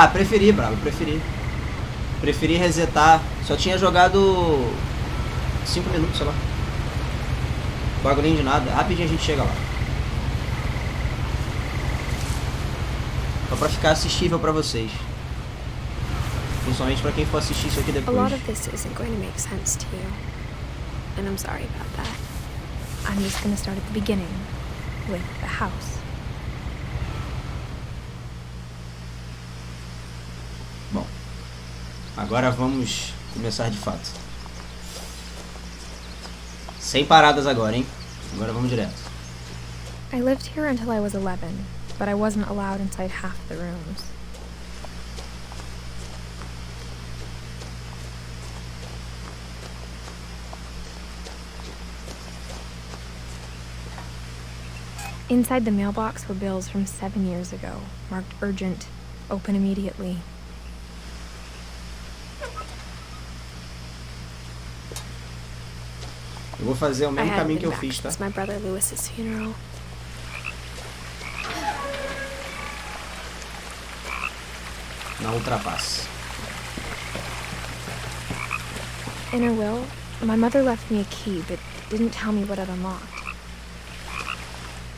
Ah, preferi, bravo, preferi. Preferi resetar. Só tinha jogado 5 minutos, sei lá. Bagulhinho de nada. Rapidinho a gente chega lá. Só pra ficar assistível pra vocês. Principalmente pra quem for assistir isso aqui depois. A lot of this isn't going to make sense to you. And I'm sorry about that. I'm just going to start at the beginning. With the house. Bom. Agora vamos começar de fato. Sem paradas agora, hein? Agora vamos direto. I lived here until I was 11, but I wasn't allowed inside half the rooms. Inside the mailbox were bills from 7 years ago, marked urgent, open immediately. Eu vou fazer o mesmo caminho que eu fiz, tá? It's my brother Lewis's funeral. Não ultrapasse. In her will, my mother left me a key, but didn't tell me what it unlocked.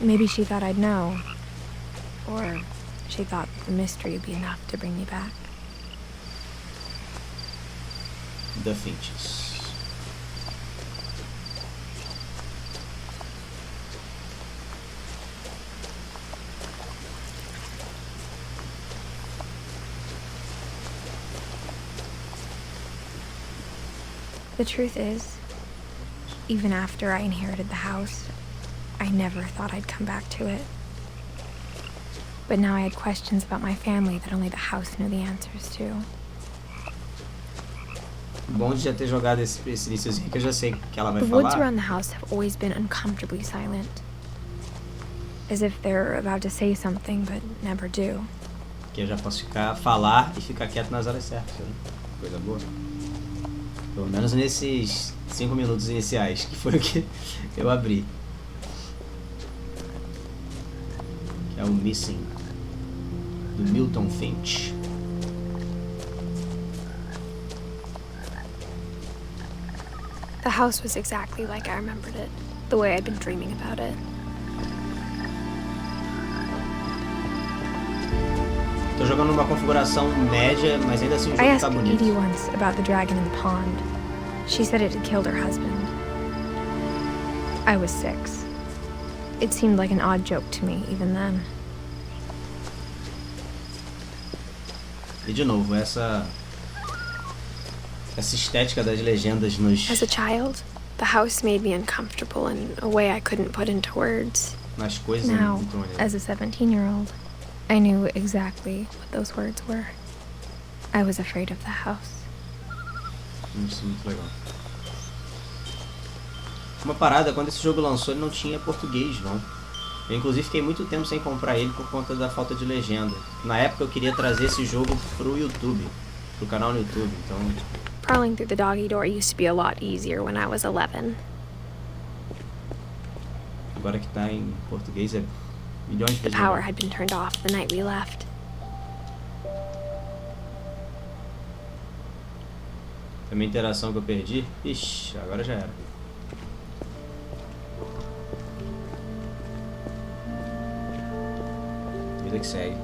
Maybe she thought I'd know. Or she thought the mystery would be enough to bring me back. The Finches. The truth is, even after I inherited the house, I never thought I'd come back to it. But now I had questions about my family that only the house knew the answers to. Bom de já ter jogado esse iniciozinho que eu já sei que ela vai The falar. woods around the house have always been uncomfortably silent. As if they're about to say something but never do. Que eu já posso falar e ficar quieto nas horas certas, né? Coisa boa. Pelo menos nesses 5 minutos iniciais, que foi o que eu abri. Que é o Missing, do Milton Finch. The house was exactly like I remembered it, the way I'd been dreaming about it. Tô jogando numa configuração média, mas ainda assim o I jogo tá asked bonito. Edie once about the dragon in the pond. She said it had killed her husband. I was 6. It seemed like an odd joke to me, even then. E de novo, essa estética das legendas As a child, the house made me uncomfortable in a way I couldn't put into words. nas coisas. Now, as a 17-year-old, I knew exactly what those words were. I was afraid of the house. Isso é muito legal. Uma parada, quando esse jogo lançou, ele não tinha português, não. Eu inclusive fiquei muito tempo sem comprar ele por conta da falta de legenda. Na época eu queria trazer esse jogo pro YouTube, pro canal no YouTube, então... Crawling through the doggy door used to be a lot easier when I was 11. Agora que tá em português é milhões de The vezes power melhor. had been turned off the night we left. Também a interação que eu perdi. Ixi, agora já era. Vida que segue.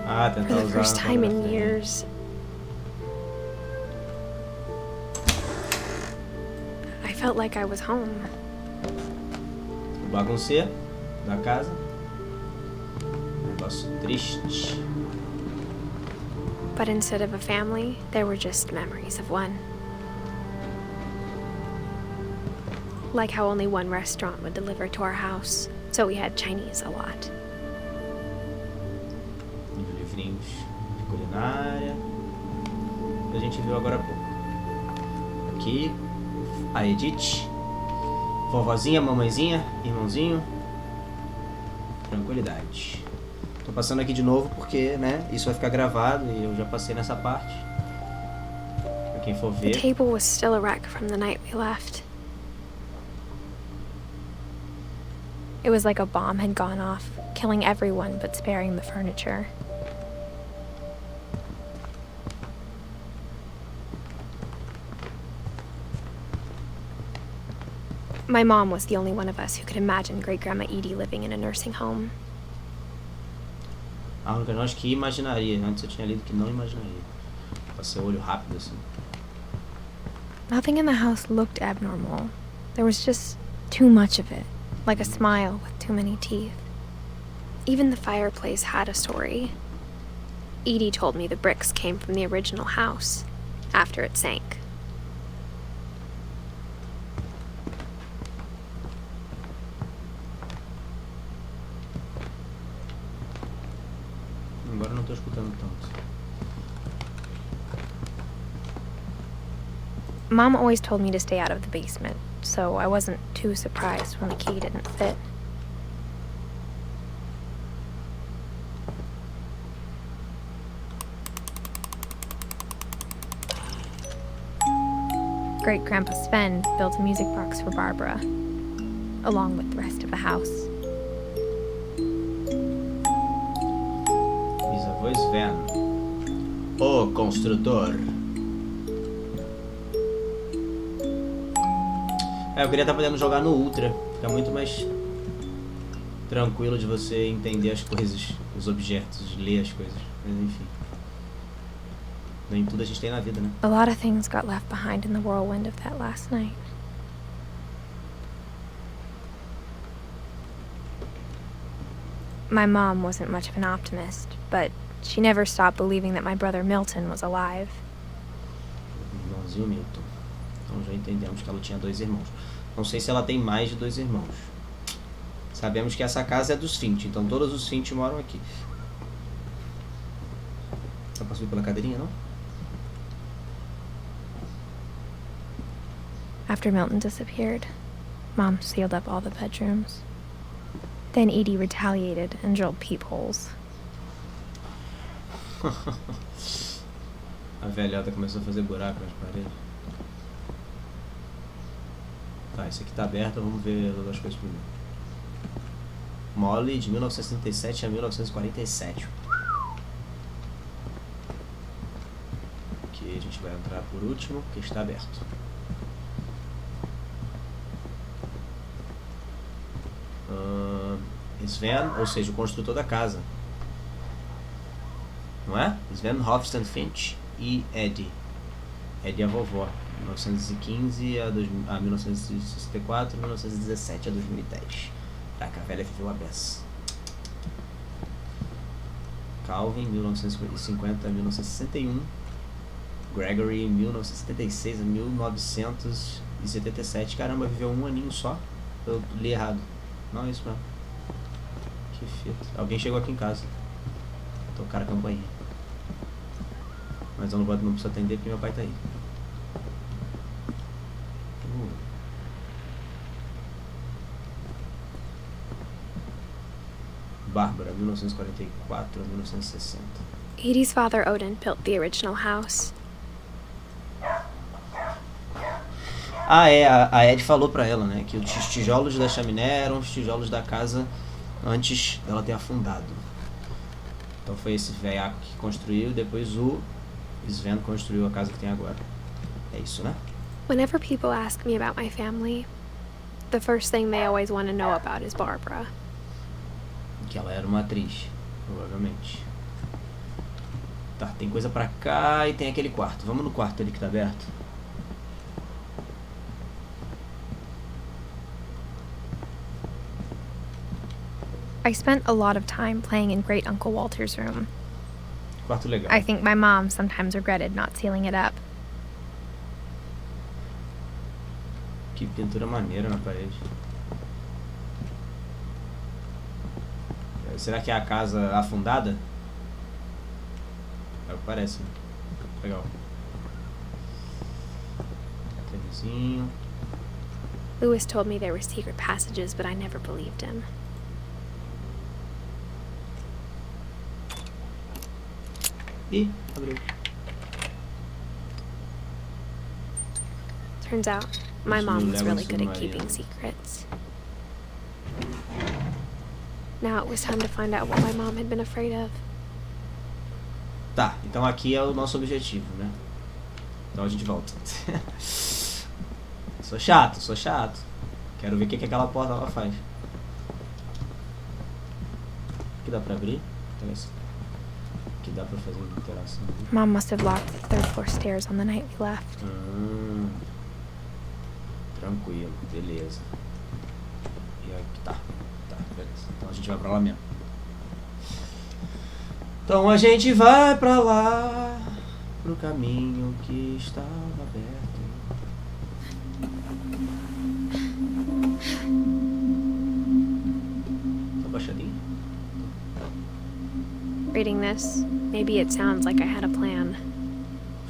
Ah, For tentar the usar first a time in fotografia. years, I felt like I was home. O bagunceiro da casa. Negócio triste. But instead of a family, there were just memories of one. Like how only one restaurant would deliver to our house, so we had Chinese a lot. Livrinhos de culinária. Que a gente viu agora há pouco. Aqui, a Edith. Vovozinha, mamãezinha, irmãozinho. Tranquilidade. Tô passando aqui de novo porque, né, isso vai ficar gravado e eu já passei nessa parte. Pra quem for The ver. table was still a wreck from the night we left. It was like a bomb had gone off, killing everyone but sparing the furniture. My mom was the only one of us who could imagine Great-Grandma Edie living in a nursing home. A única nós que imaginaria. Antes eu tinha lido que não imaginaria. Passei o olho rápido assim. Nothing in the house looked abnormal. There was just too much of it, like a smile with too many teeth. Even the fireplace had a story. Edie told me the bricks came from the original house, after it sank. Agora não tô escutando tanto. Mom always told me to stay out of the basement, so I wasn't too surprised when the key didn't fit. Great-Grandpa Sven built a music box for Barbara, along with the rest of the house. Bisavô Sven, o construtor. Eu queria estar podendo jogar no Ultra. Fica muito mais tranquilo de você entender as coisas, os objetos, ler as coisas. Mas enfim. Nem tudo a gente tem na vida, né? A lot of things got left behind in the whirlwind of that last night. My mom wasn't much of an optimist, but she never stopped believing that my brother Milton was alive. Irmãozinho Milton. Então já entendemos que ela tinha 2 irmãos. Não sei se ela tem mais de 2 irmãos. Sabemos que essa casa é dos Finch, então todos os Finch moram aqui. Só posso subir pela cadeirinha, não? After Milton disappeared, Mom sealed up all the bedrooms. Then Edie retaliated and drilled peepholes. A velhota começou a fazer buraco nas paredes. Tá, esse aqui tá aberto, vamos ver as outras coisas primeiro. Molly, de 1967 a 1947. Aqui a gente vai entrar por último, que está aberto. Sven, ou seja, o construtor da casa. Não é? Sven Hofstad Finch e Eddie. Eddie é a vovó. 1915 a 1964, 1917 a 2010. Caraca, a velha viveu a beça. Calvin, 1950 a 1961. Gregory, 1976 a 1977. Caramba, viveu um aninho só. Eu li errado. Não, é isso mesmo. Que fita. Alguém chegou aqui em casa. Tocaram a campainha. Mas eu não preciso atender porque meu pai tá aí. Bárbara, 1944 a 1960. Edie's father Odin built the original house. Ah, é, a Ed falou pra ela, né, que os tijolos da chaminé eram os tijolos da casa antes dela ter afundado. Então foi esse velhaco que construiu, depois o Sven construiu a casa que tem agora. É isso, né? Whenever people ask me about my family, the first thing they always want to know about is Barbara. Que ela era uma atriz, provavelmente. Tá, tem coisa pra cá e tem aquele quarto. Vamos no quarto ali que tá aberto. I spent a lot of time playing in Great Uncle Walter's room. Quarto legal. I think my mom sometimes regretted not sealing it up. Que pintura maneira na parede. Será que é a casa afundada? É o que parece. Legal. TVzinho. Lewis told me there were secret passages, but I never believed him. Ih, abriu. Turns out, my mom was really good at keeping secrets. Now it was time to find out what my mom had been afraid of. Tá, então aqui é o nosso objetivo, né? Então a gente volta. Sou chato, sou chato. Quero ver o que aquela porta ela faz. Aqui dá pra abrir? Aqui dá pra fazer interação. Mom must have locked the third floor stairs on the night we left. Tranquilo, beleza. E aqui tá, beleza. Então a gente vai pra lá mesmo. Então a gente vai pra lá, pro caminho que estava aberto. Tá baixadinho? Reading this, maybe it sounds like I had a plan.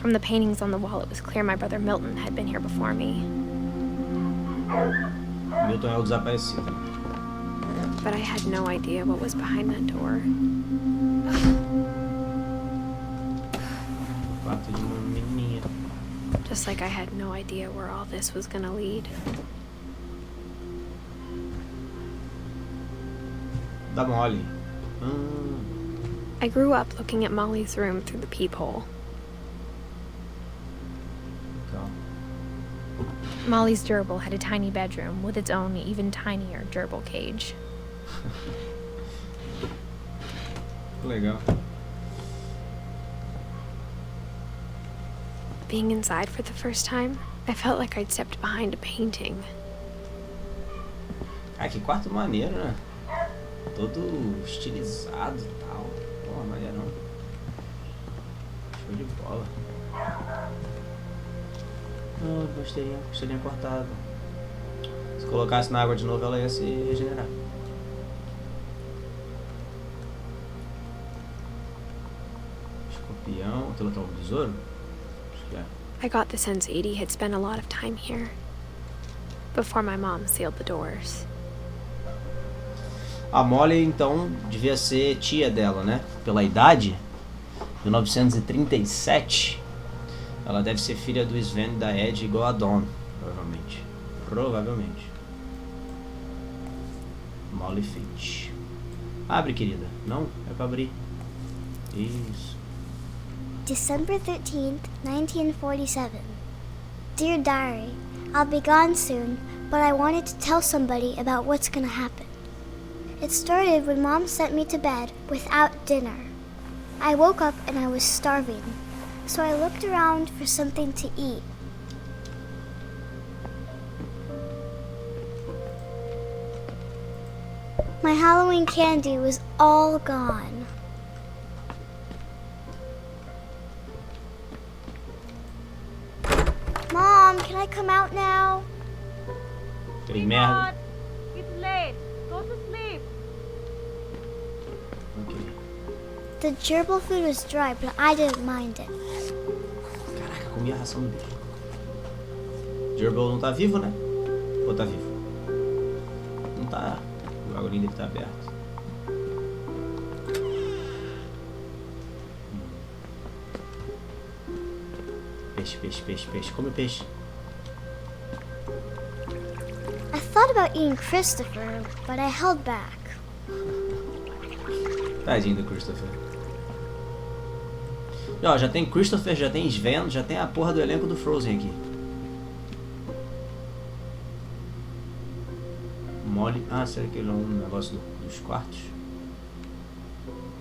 From the paintings on the wall, it was clear my brother Milton had been here before me. Milton é o desaparecido. But I had no idea what was behind that door. Quarto de uma menininha. Just like I had no idea where all this was gonna lead. Dá mole. I grew up looking at Molly's room through the peephole. Então. Molly's gerbil had a tiny bedroom with its own even tinier gerbil cage. Legal. Being inside for the first time, I felt like I'd stepped behind a painting. Ah, que quarto maneiro, né? Todo estilizado e tal. Pô, maneirão. Show de bola. Oh, costeirinha cortada. Se colocasse na água de novo, ela ia se regenerar. Escorpião. Aquilo que é um besouro? Acho que é. I got the sense Edie had spent a lot of time here. Before my mom sealed the doors. A Molly, então, devia ser tia dela, né? Pela idade, 1937. Ela deve ser filha do Sven e da Ed igual a Dawn, provavelmente. Provavelmente. Molly Finch. Abre, querida. Não? É pra abrir. Isso. December 13th, 1947. Dear Diary, I'll be gone soon, but I wanted to tell somebody about what's gonna happen. It started when Mom sent me to bed without dinner. I woke up and I was starving, so I looked around for something to eat. My Halloween candy was all gone. Mom, can I come out now? Fez merda. It's late. Go to sleep. Ok. The gerbil food was dry, but I didn't mind it. Caraca, comi a ração do bicho. Gerbil não tá vivo, né? Ou tá vivo? Não tá. O bagulhinho dele tá aberto. Peixe. Come peixe. I thought about eating Christopher, but I held back. Tadinho do Christopher. E, ó, já tem Christopher, já tem Sven, já tem a porra do elenco do Frozen aqui. Molly. Ah, será que ele é um negócio dos quartos?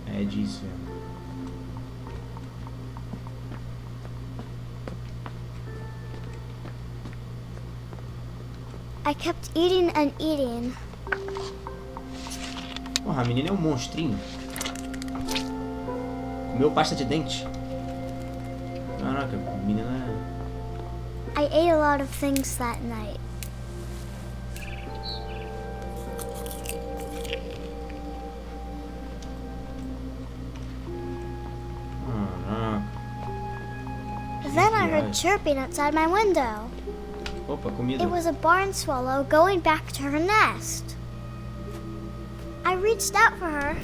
É de Sven. I kept eating and eating. Porra, a menina é um monstrinho. Comeu pasta de dente. Caraca, a menina é... I ate a lot of things that night. Caraca. Then I heard chirping outside my window. Opa, comida. It was a barn swallow going back to her nest. I reached out for her.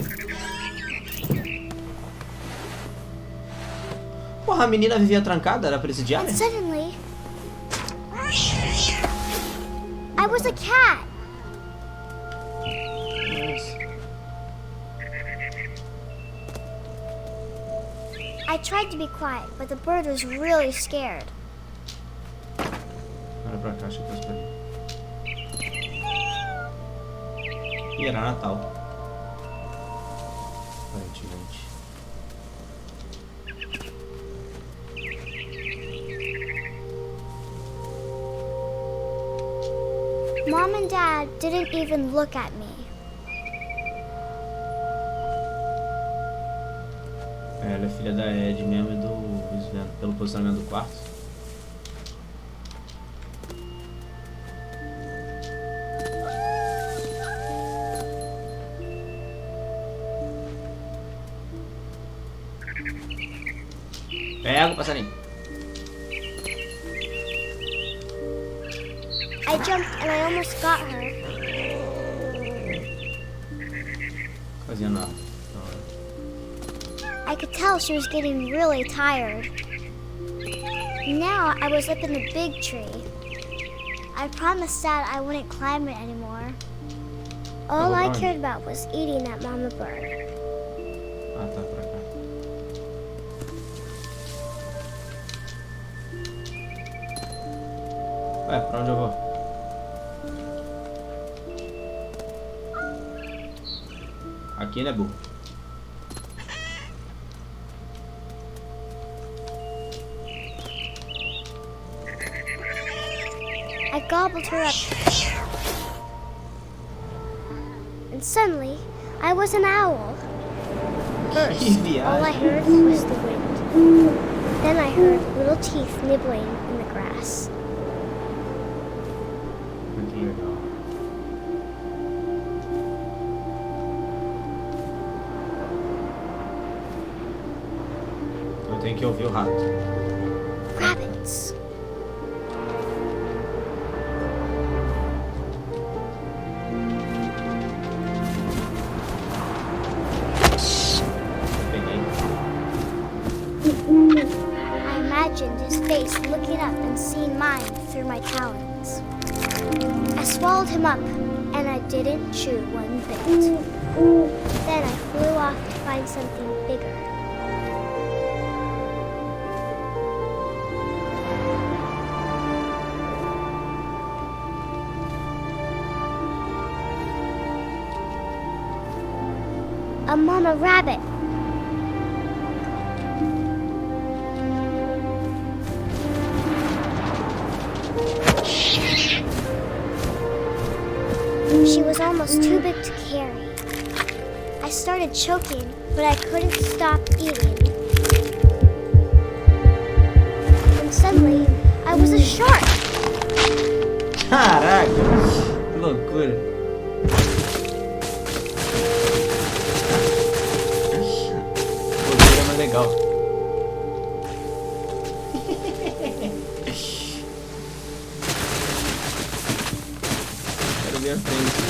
Porra, a menina vivia trancada, era presidiária? And suddenly, I was a cat. Nossa. I tried to be quiet, but the bird was really scared. Olha pra cá, deixa eu passar pra ali. Ih, era Natal. Aparentemente. Mom and Dad didn't even look at me. Ela é filha da Ed mesmo e pelo posicionamento do quarto. Pega o passarinho. I jumped and I almost got her. Fazendo nada. I could tell she was getting really tired. Now I was up in the big tree. I promised Dad I wouldn't climb it anymore. All I cared about was eating that mama bird. Ah, tá pra cá. Ué, pra onde eu vou? Aqui, né, burro? I gobbled her up. And suddenly, I was an owl. First, all I heard was the wind. Then I heard little teeth nibbling in the grass. Aqui, legal. Eu tenho que ouvir o rato. Rabbits. I imagined his face looking up and seeing mine through my talons. I swallowed him up, and I didn't chew one bit. Then I flew off to find something bigger. A mama rabbit. She was almost too big to carry. I started choking, but I couldn't stop eating. And suddenly, I was a shark. Caraca, que loucura. Loucura, mas legal. Quero ver a frente.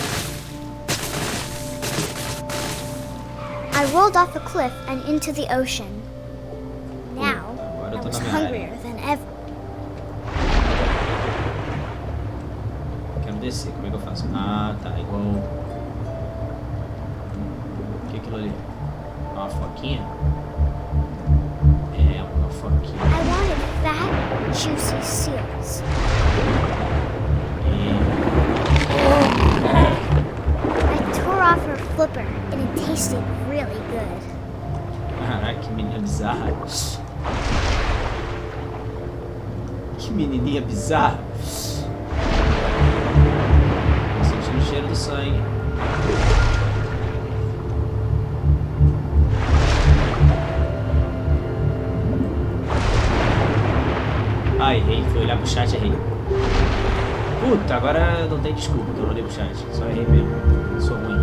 I rolled off a cliff and into the ocean. Now, I was hungrier than ever. Quero descer, como é que eu faço? Ah, tá, igual... O que é aquilo ali? Uma foquinha? É, uma foquinha. I wanted fat, juicy seals. I tore off her flipper, and it tasted really good. Caraca, que menina bizarra. Que menininha bizarra. Tô sentindo o cheiro do sangue. Ah, errei. Fui olhar pro chat e errei. Puta, agora não tem desculpa que eu não olhei pro chat. Só errei mesmo. Sou ruim.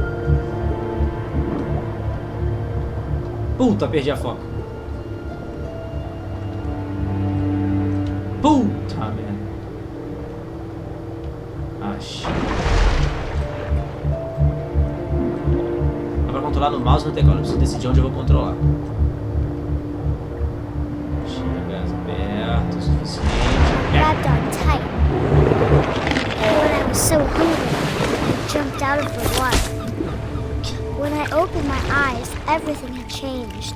Puta, perdi a foca. Puta merda. Acho. Dá pra controlar no mouse e no teclado. Eu preciso decidir onde eu vou controlar. Chega perto o suficiente. Grabbed on tight. When I was so hungry, I jumped out of the water. When I opened my eyes, everything had changed.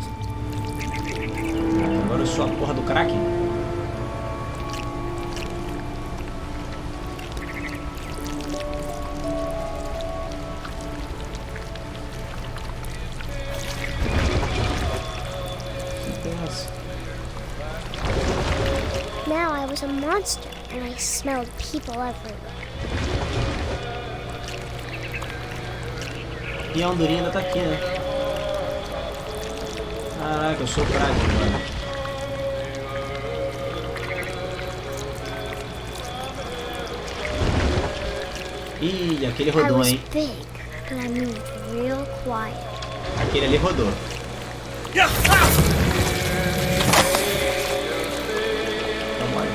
Agora eu sou a porra do Kraken. Now I was a monster, and I smelled people everywhere. E a andorinha ainda tá aqui, né? Caraca, eu sou o Kraken agora. Ih, aquele I rodou, was hein? big, but I moved real quiet. Aquele ali rodou. Então bora.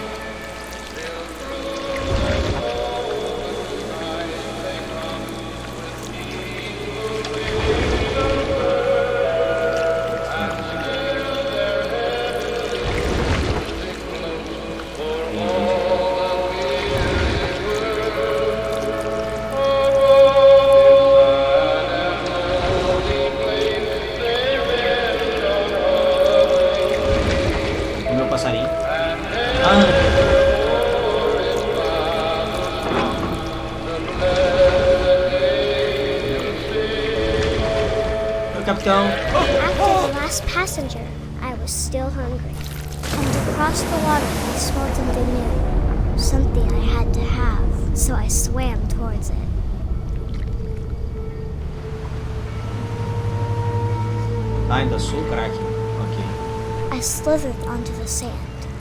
O meu passarinho. Meu capitão. After the last passenger, I was still hungry. And across the water, I smelled something new. Something I had to have, so I swam towards it. Ah, ainda sou o Kraken. Ok. I slithered onto the sand,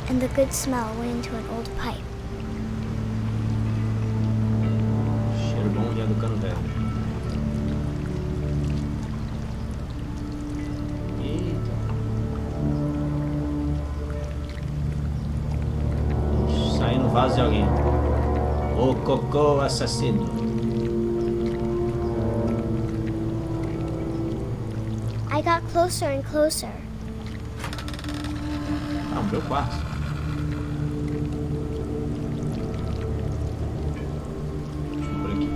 and the good smell went into an old pipe. Cheiro bom já do cano velho. Eita. Sai no vaso de alguém. O cocô assassino. I got closer and closer. Ah, o meu quarto. Deixa eu por aqui.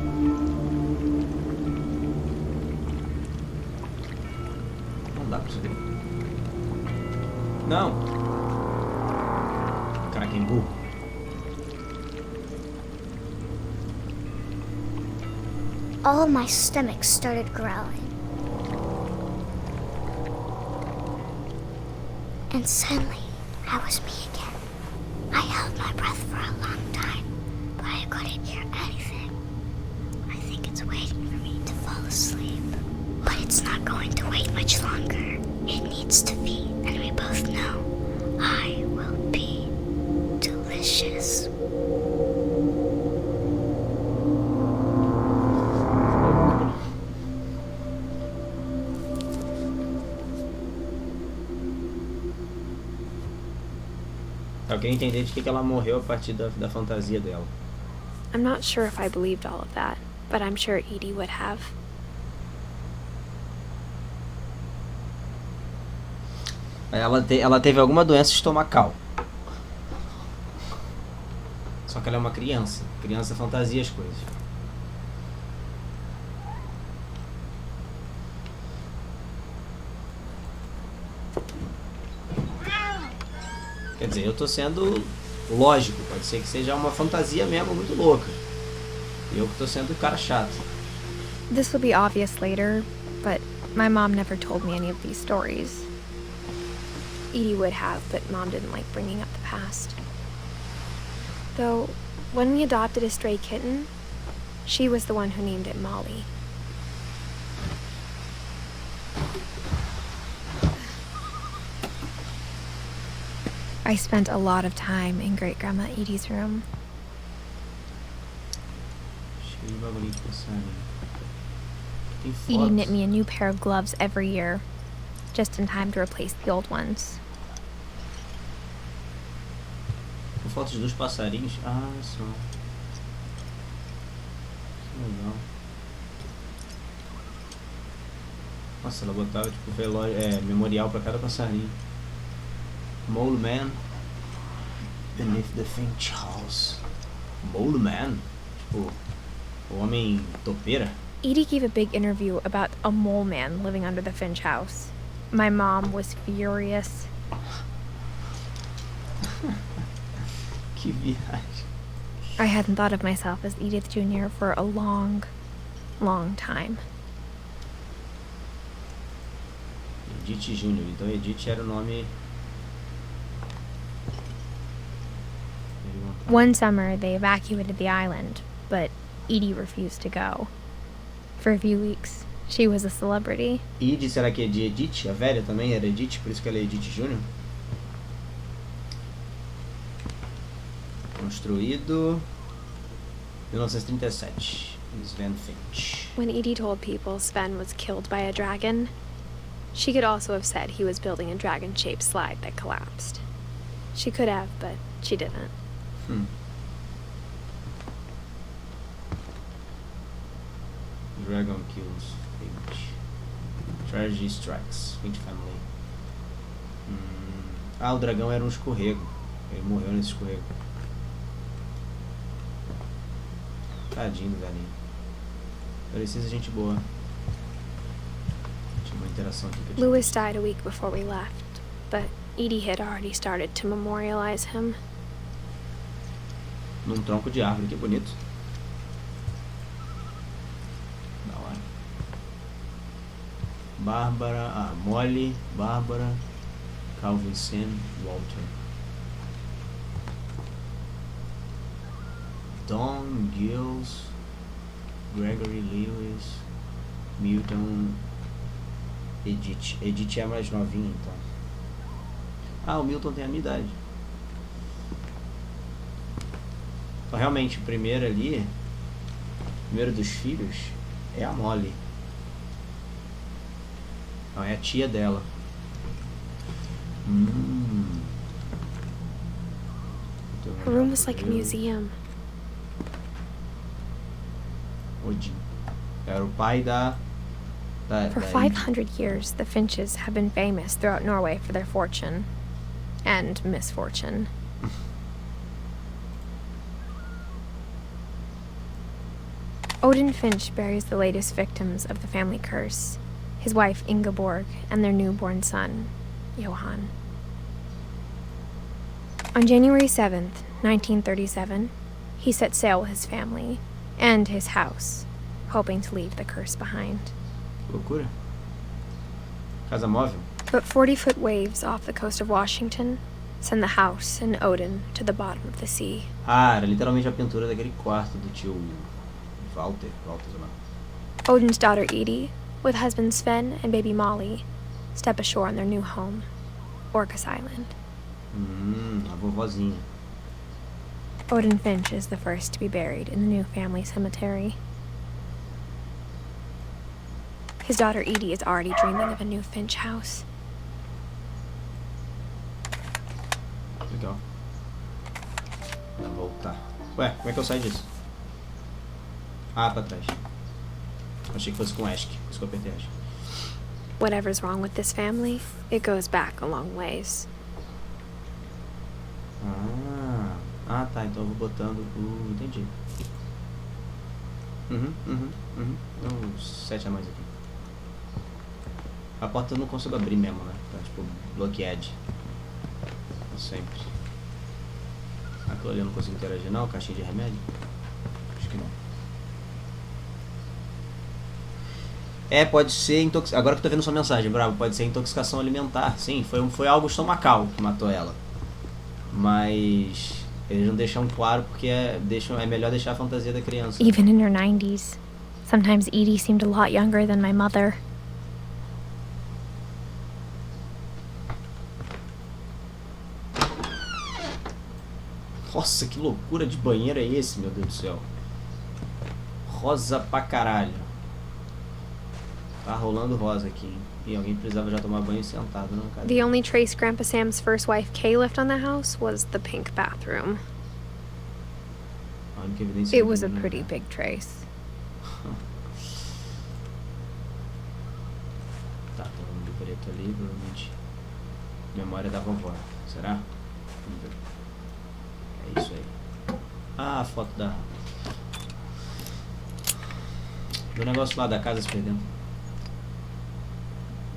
Não dá pra subir. Não! Kraken burro. All my stomach started growling. And suddenly, I was me again. I held my breath for a long time, but I couldn't hear anything. I think it's waiting for me to fall asleep. But it's not going to wait much longer. It needs to feed, and we both know I will be delicious. Eu quero entender de que ela morreu a partir da fantasia dela. I'm not sure if I believed all of that, but I'm sure Edie would have. Ela teve alguma doença estomacal. Só que ela é uma criança. Criança fantasia as coisas. Quer dizer, eu tô sendo lógico. Pode ser que seja uma fantasia mesmo muito louca. E eu que tô sendo o cara chato. This will be obvious later, but my mom never told me any of these stories. Edie would have, but Mom didn't like bringing up the past. Though, when we adopted a stray kitten, she was the one who named it Molly. I spent a lot of time in Great-Grandma Edie's room. Cheio de bagulho de passarinho. Tem Edie knit fotos. me a new pair of gloves every year, just in time to replace the old ones. Com fotos dos passarinhos. Ah, só. Que legal. Nossa, ela botava tipo velório, memorial pra cada passarinho. Mole Man Beneath the Finch House. Mole Man? Tipo, o homem topeira? Edie gave a big interview about a mole man living under the Finch house. My mom was furious. Que viagem. I hadn't thought of myself as Edith Jr. for a long, long time. Edith Júnior. Então Edith era o nome... One summer, they evacuated the island, but Edie refused to go. For a few weeks, she was a celebrity. Edith, será que é de Edith? A velha também era Edith, por isso que ela é Edith Júnior? Construído 1937. Sven Finch. When Edie told people Sven was killed by a dragon, she could also have said he was building a dragon-shaped slide that collapsed. She could have, but she didn't. Dragon kills Finch. Tragedy strikes Finch family. Ah, o dragão era um escorrego. Ele morreu nesse escorrego. Tadinho do velhinho. Parecia gente boa. Tinha uma interação aqui que eu tinha. Louis died a week before we left, but Edie had already started to memorialize him. Num tronco de árvore, que bonito. Da hora. Bárbara, Molly, Bárbara, Calvin Sam, Walter. Don, Gills, Gregory Lewis, Milton, Edith. Edith é a mais novinha, então. Ah, o Milton tem a minha idade. Então, realmente, o primeiro ali, o primeiro dos filhos, é a Molly. Então, é a tia dela. Her room was like a museum. Odin. Era o pai da For 500 years, the Finches have been famous throughout Norway for their fortune and misfortune. Odin Finch buries the latest victims of the family curse, his wife Ingeborg and their newborn son, Johan. On January 7th, 1937, he set sail with his family and his house, hoping to leave the curse behind. Loucura. Casa móvel. But 40-foot waves off the coast of Washington send the house and Odin to the bottom of the sea. Ah, era literalmente a pintura daquele quarto do tio Walter, sei lá. Odin's daughter Edie, with husband Sven and baby Molly, step ashore on their new home, Orcas Island. A vovozinha. Odin Finch is the first to be buried in the new family cemetery. His daughter Edie is already dreaming of a new Finch house. Legal. Vou voltar. Ué, como é que eu saio disso? Ah, pra trás. Achei que fosse com ESC, por isso que eu apertei ESC. Whatever's wrong with this family, it goes back a long ways. Tá, então eu vou botando o... entendi. Não, 7 a mais aqui. A porta eu não consigo abrir mesmo, né? Tá tipo bloqueado. Como sempre. Aquilo ali eu não consigo interagir não, caixinha de remédio? Acho que não. É, pode ser intoxicação. Agora que eu tô vendo sua mensagem, bravo, pode ser intoxicação alimentar. Sim, foi algo estomacal que matou ela. Mas eles não deixam claro porque é melhor deixar a fantasia da criança. Even in her 90s, sometimes Edie seemed a lot younger than my mother. Nossa, que loucura de banheiro é esse, meu Deus do céu. Rosa pra caralho. Tá rolando rosa aqui, hein? E alguém precisava já tomar banho sentado na cadeira. The only trace Grandpa Sam's first wife Kay left on the house was the pink bathroom. A única evidência It was a pretty big trace. Tá, tem um de preto ali, provavelmente. Memória da vovó. Será? Vamos ver. É isso aí. Ah, a foto do negócio lá da casa se perdendo.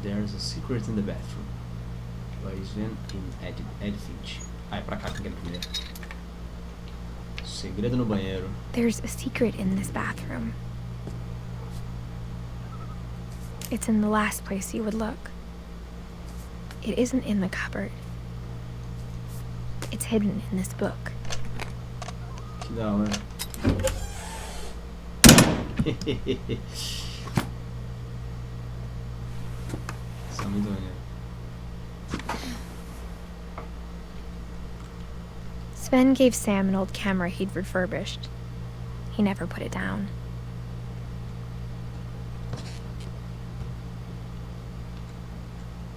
There's a secret in the bathroom. Coisas in Edith Finch. Ah, é pra cá que eu quero primeiro. Segredo no banheiro. There's a secret in this bathroom. It's in the last place you would look. It isn't in the cupboard. It's hidden in this book. Que da hora. Isso é muito maneiro. Sven gave Sam an old camera he'd refurbished. He never put it down.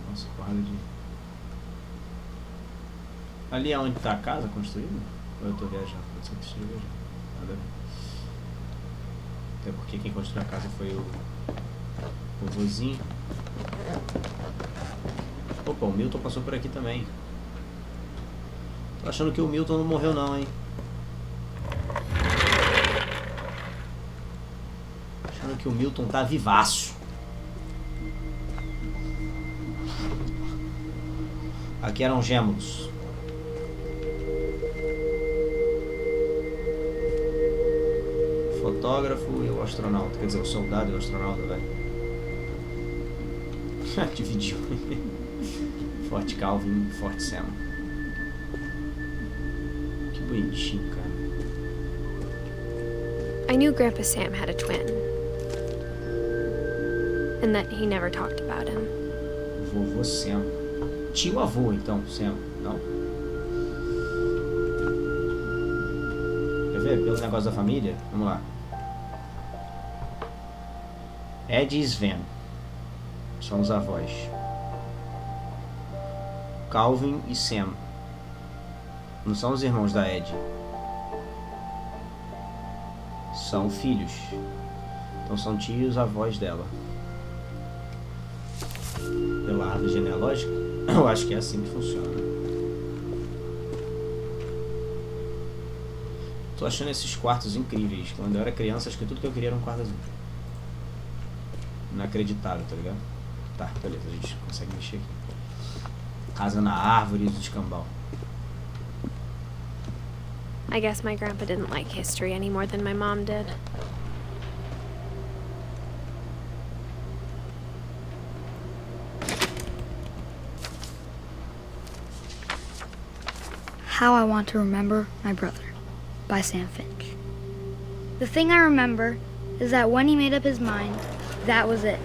Nossa, quadro de... Ali é onde tá a casa construída? Ou eu tô viajando? Pode ser que esteja viajando. Nada a ver. Até porque quem construiu a casa foi o vozinho. Opa, o Milton passou por aqui também. Tô achando que o Milton não morreu não, hein? Achando que o Milton tá vivaço. Aqui eram gêmeos. O fotógrafo e o astronauta. Quer dizer, o soldado e o astronauta, velho. Dividiu. Forte Calvin, Forte Sam. Que bonitinho, cara. I knew Grandpa Sam had a twin. And that he never talked about him. Vovô Sam. Tio avô, então, Sam. Não? Quer ver? Pelo negócio da família? Vamos lá. Ed e Sven são os avós. Calvin e Sam não são os irmãos da Ed. São filhos. Então são tios avós dela. Pela árvore genealógica, eu acho que é assim que funciona. Tô achando esses quartos incríveis. Quando eu era criança, acho que tudo que eu queria era um quarto azul. Inacreditável, tá ligado? Tá, beleza, a gente consegue mexer aqui. Casa na árvore do escambau. I guess my grandpa didn't like history any more than my mom did. How I Want to Remember My Brother by Sam Finch. The thing I remember is that when he made up his mind, that was it.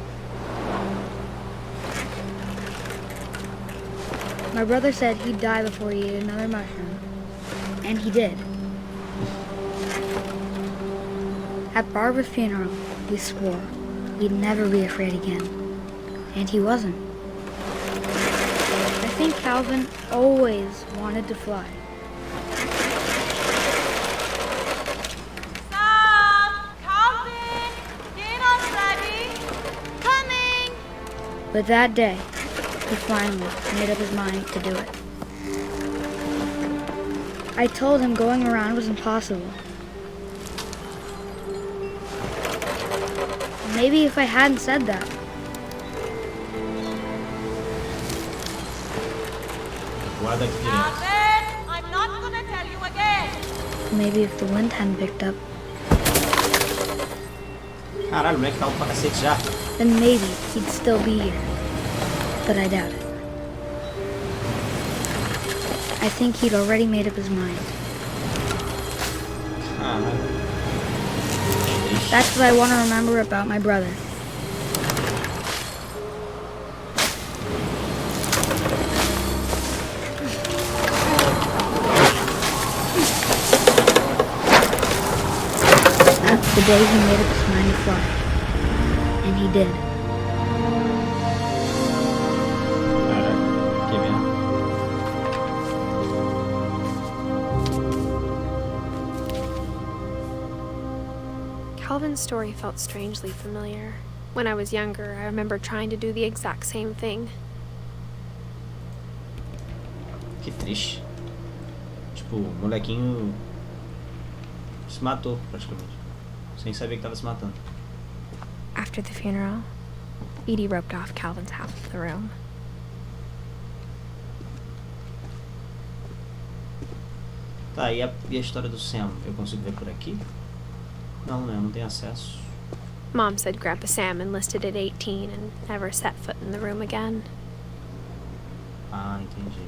My brother said he'd die before he ate another mushroom, and he did. At Barbara's funeral, we swore we'd never be afraid again, and he wasn't. I think Calvin always wanted to fly. Sam! Calvin! Dinner's ready! Coming! But that day, he finally made up his mind to do it. I told him going around was impossible. Maybe if I hadn't said that, Guarda aqui direto. Calvin! I'm not gonna tell you again! maybe if the wind hadn't picked up, Caralho, o moleque tá alto pra cacete já. then maybe he'd still be here. But I doubt it. I think he'd already made up his mind. Caralho. That's what I want to remember about my brother. The day he made up his mind to fly. And he did. Caralho, que merda. Calvin's story felt strangely familiar. When I was younger, I remember trying to do the exact same thing. Que triste. Tipo, o molequinho se matou, praticamente. Sem saber que tava se matando. After the funeral, Edie roped off Calvin's half of the room. Tá, e a história do Sam? Eu consigo ver por aqui? Não, né? Não tem acesso. Mom said Grandpa Sam enlisted at 18 and never set foot in the room again. Ah, entendi.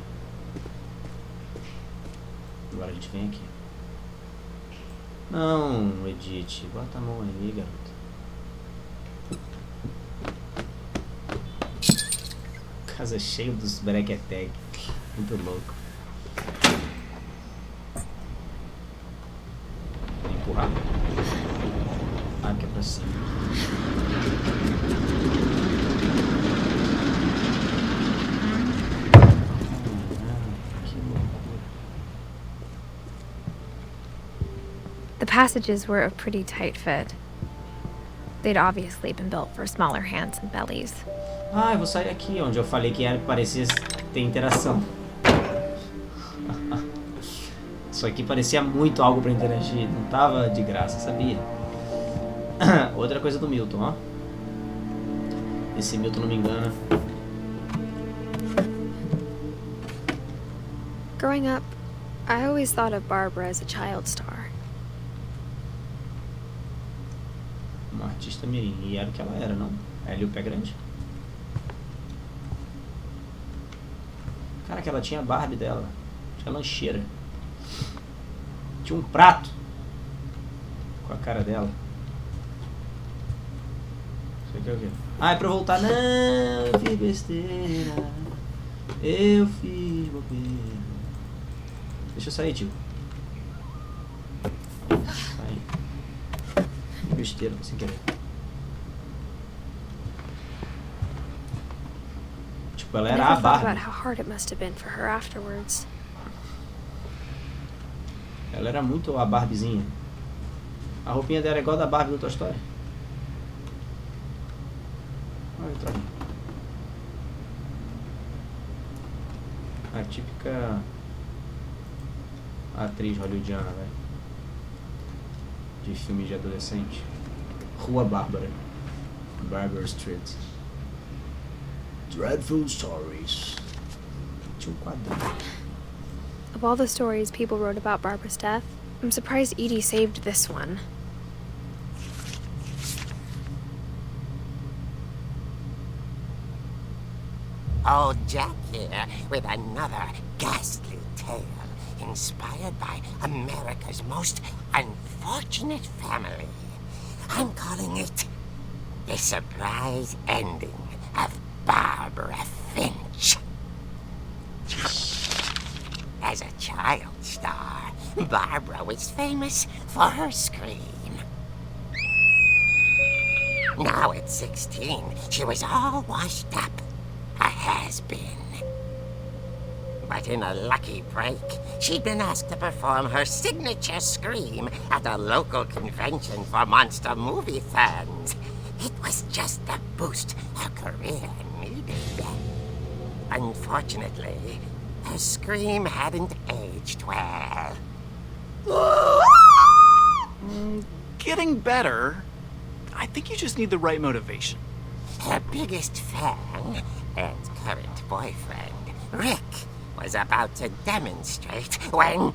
Agora a gente vem aqui. Não, Edith. Bota a mão aí, garota. Casa cheia dos brequetec. Muito louco. Vou empurrar. Ah, que é pra cima. Que loucura. The passages were a pretty tight fit. They'd obviously been built for smaller hands and bellies. Ah, eu vou sair aqui, onde eu falei que parecia ter interação. Isso aqui parecia muito algo pra interagir. Não tava de graça, sabia? Outra coisa do Milton, ó. Esse Milton não me engana. Growing up, I always thought of Barbara as a child star. Uma artista mirim. E era o que ela era, não? Ela e o pé grande. Cara, que ela tinha a Barbie dela. Tinha lancheira. Tinha um prato com a cara dela. Isso aqui é o quê? Ah, é pra eu voltar. Não, eu fiz besteira. Eu fiz bobeira. Deixa eu sair, tio. Sai. Que besteira, sem querer. Tipo, ela I era a never thought Barbie. about how hard it must have been for her afterwards. Ela era muito a Barbiezinha. A roupinha dela é igual a da Barbie do Toy Story. Olha o traje. A típica atriz hollywoodiana, velho. De filme de adolescente. Rua Bárbara. Barbara Street. Dreadful Stories. Tinha um quadrinho. Of all the stories people wrote about Barbara's death, I'm surprised Edie saved this one. Old Jack here with another ghastly tale inspired by America's most unfortunate family. I'm calling it The Surprise Ending of Barbara Finch. As a child star, Barbara was famous for her scream. Now at 16, she was all washed up, a has-been. But in a lucky break, she'd been asked to perform her signature scream at a local convention for monster movie fans. It was just the boost her career needed. Unfortunately, her scream hadn't aged well. Getting better. I think you just need the right motivation. Her biggest fan and current boyfriend, Rick, was about to demonstrate when...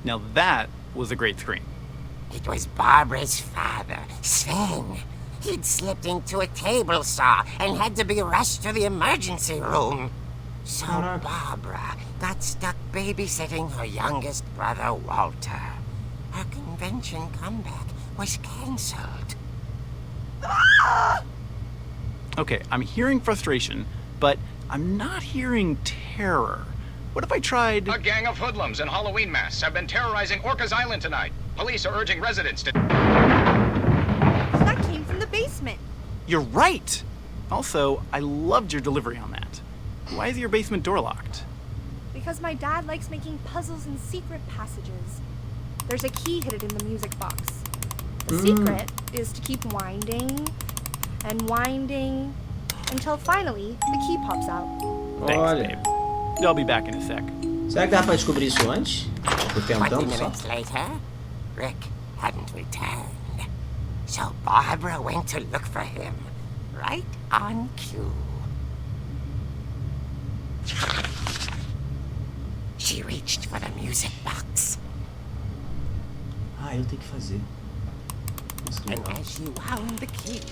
Now that was a great scream. It was Barbara's father, Sven. He'd slipped into a table saw and had to be rushed to the emergency room. So Barbara got stuck babysitting her youngest brother, Walter. Her convention comeback was cancelled. Okay, I'm hearing frustration, but I'm not hearing terror. What if I tried... A gang of hoodlums in Halloween masks have been terrorizing Orcas Island tonight. Police are urging residents to... That came from the basement. You're right! Also, I loved your delivery on that. Why is your basement door locked? Because my dad likes making puzzles and secret passages. There's a key hidden in the music box. The secret is to keep winding and winding until finally the key pops out. Thanks, Olha. babe. I'll be back in a sec. Será que dá pra descobrir isso antes? Por 20 tentando só? minutes later, Rick hadn't returned. So Barbara went to look for him, right on cue. She reached for the music box. Ah, eu tenho que fazer. And as she wound the key,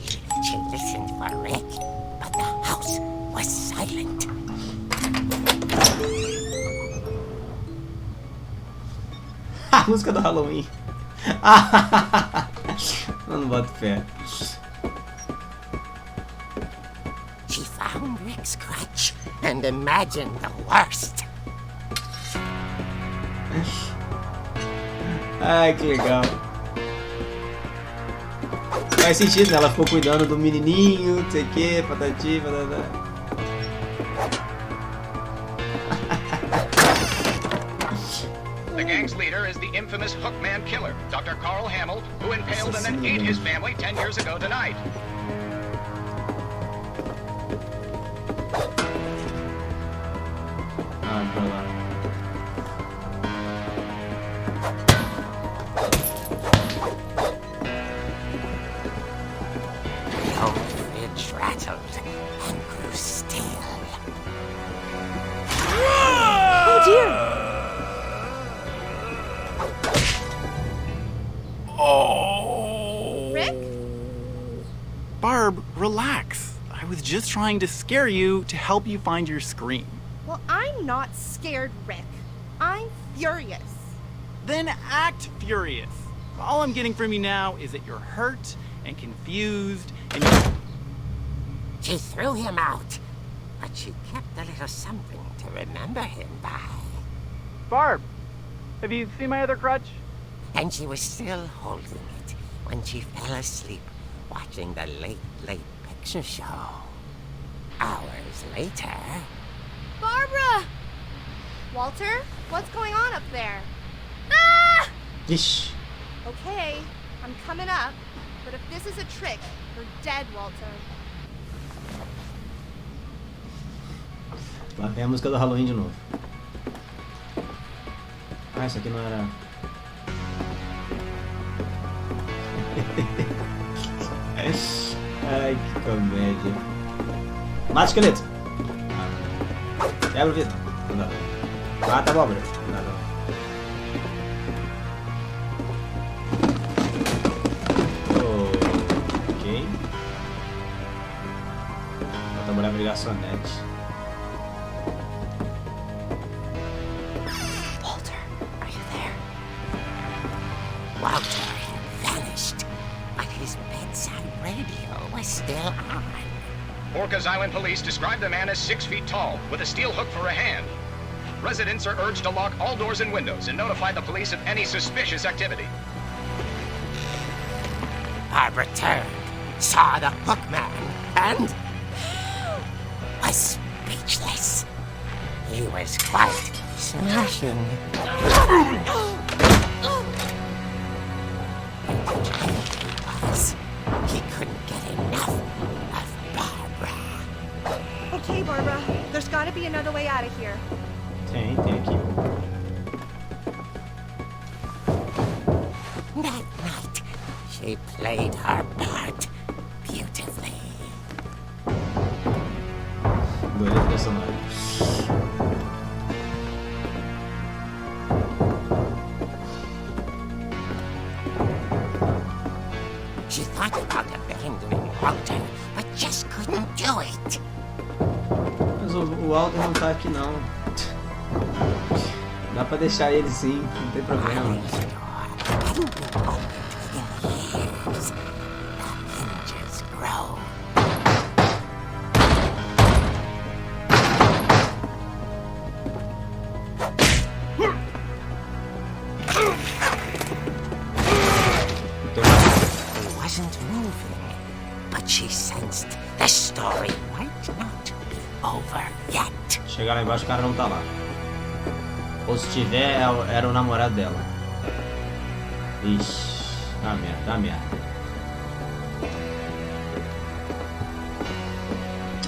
she listened for Rick, but the house was silent. A música do Halloween. Eu não boto fé. She found Rick's crutch and imagined the worst. Ai, que legal. Faz sentido, né? Ela ficou cuidando do menininho, não sei o que, patati, patata. The gang's leader is the infamous Hookman killer, Dr. Carl Hamill, who impaled and then ate his family 10 years ago tonight. Ah, pra lá. The old fridge rattled and grew still. Oh dear! Oh! Rick? Barb, relax. I was just trying to scare you to help you find your scream. Well, I'm not scared, Rick. I'm furious. Then act furious. All I'm getting from you now is that you're hurt and confused and She threw him out, but she kept a little something to remember him by. Barb, have you seen my other crutch? And she was still holding it when she fell asleep watching the late picture show. Hours later... Barbara! Walter, what's going on up there? Ah! Ixi. Okay, I'm coming up, but if this is a trick, you're dead, Walter. Lá vem a música do Halloween de novo. Ah, isso aqui não era... Ai, que comédia. Mata o esqueleto. Quebra o vidro. Não dá. Mata a abóbora. Não dá. Ok. Bota a mulher pra garçonete. Walter, are you there? Walter had vanished, but his bedside radio was still on. Orcas Island police describe the man as 6 feet tall, with a steel hook for a hand. Residents are urged to lock all doors and windows and notify the police of any suspicious activity. Barbara turned, saw the hookman, and was speechless. He was quite smashing. And he couldn't get enough of Barbara. Okay, Barbara, there's gotta be another way out of here. Tem aqui. That night, she played her part beautifully. Adorei o personagem. She thought about abandoning Walter, but just couldn't do it. Mas o Walter não tá aqui não. Dá pra deixar ele sim, não tem problema. Marley's door hadn't been opened in years. The hinges grow. He wasn't moving, but she sensed the story might not be over yet. Chegar lá embaixo, o cara não tá lá. Ou se tiver, era o namorado dela. Ixi, dá merda, dá merda.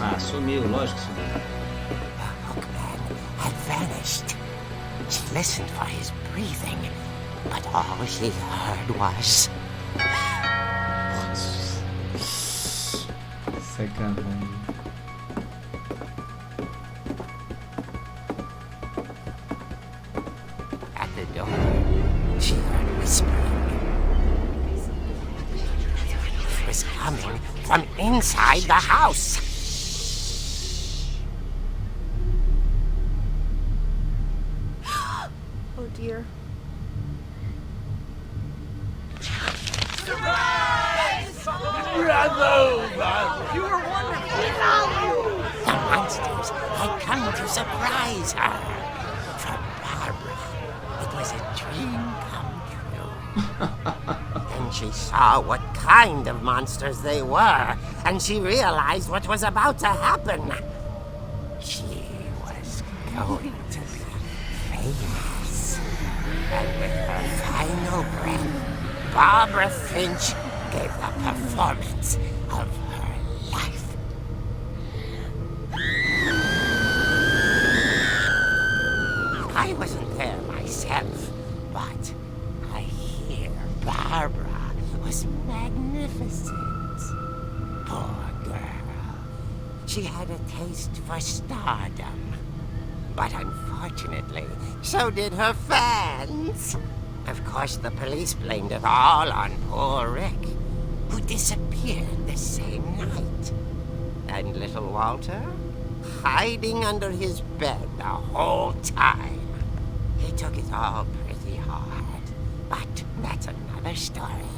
Ah, sumiu, lógico que sumiu. The hookman had vanished. She listened for his breathing, but all she heard was... Sacanagem. was coming from inside the house. Oh dear. The monsters had come to surprise her. For Barbara, it was a dream come true. Then she saw what kind of monsters they were, and she realized what was about to happen. She was going to be famous. And with her final breath, Barbara Finch gave the performance of her life. I wasn't there myself, but I hear Barbara was magnificent. Poor girl. She had a taste for stardom. But unfortunately, so did her fans. Of course, the police blamed it all on poor Rick, who disappeared the same night. And little Walter, hiding under his bed the whole time. He took it all pretty hard, but that's another story.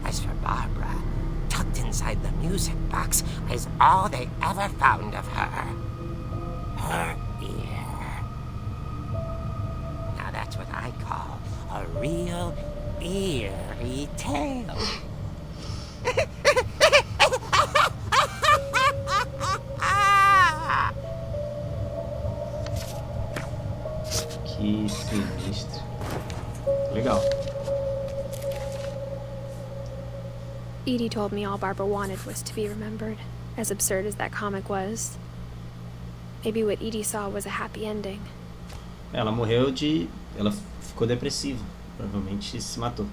As for Barbara, tucked inside the music box is all they ever found of her. Her ear. Now that's what I call a real eerie tale. Que sinistro. Legal. Edie told me all Barbara wanted was to be remembered, as absurd as that comic was. Maybe what Edie saw was a happy ending. Ela morreu de... Ela ficou depressiva. Provavelmente se matou.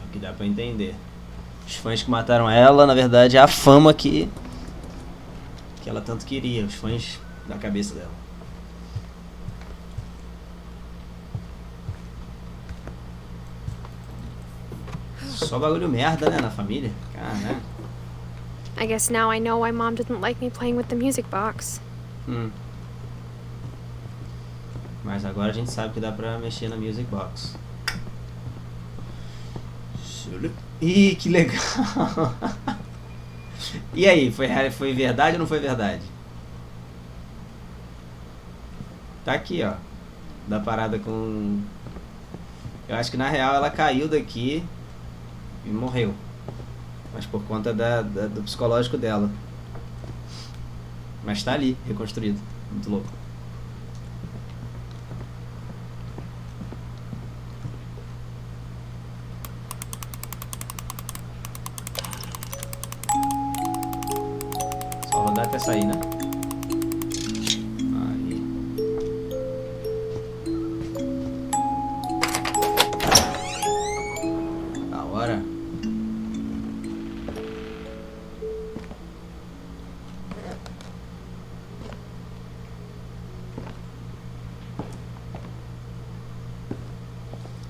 É o que dá pra entender. Os fãs que mataram ela, na verdade, é a fama que ela tanto queria. Os fãs da cabeça dela. Só bagulho merda, né, na família. Caralho. I guess now I know why Mom didn't like me playing with the music box. Mas agora a gente sabe que dá pra mexer na music box. Ih, que legal. E aí, foi verdade ou não foi verdade? Tá aqui, ó. Da parada com... Eu acho que na real ela caiu daqui e morreu. Mas por conta do psicológico dela. Mas tá ali, reconstruído. Muito louco. Só rodar até sair, né? Aí. Da hora.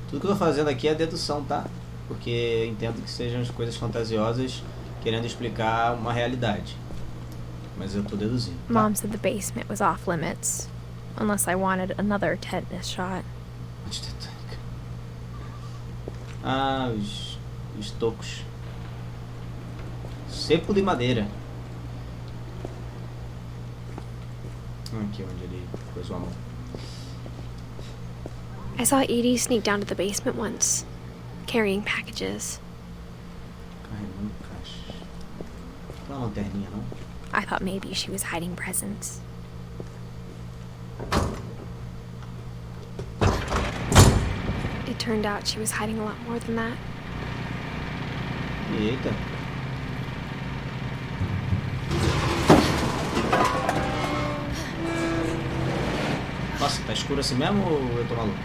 Tudo que eu tô fazendo aqui é dedução, tá? Porque entendo que sejam as coisas fantasiosas querendo explicar uma realidade. Mas eu tô deduzindo. Tá? Mom said the basement was off limits, unless I wanted another tetanus shot. Ah, os tocos. Seco de madeira. Aqui onde ele pôs a mão. I saw Edie sneak down to the basement once, carrying packages. Carregando caixa. Não é uma lanterninha, não? I thought maybe she was hiding presents. It turned out she was hiding a lot more than that. Eita. Nossa, tá escuro assim mesmo ou eu tô maluco?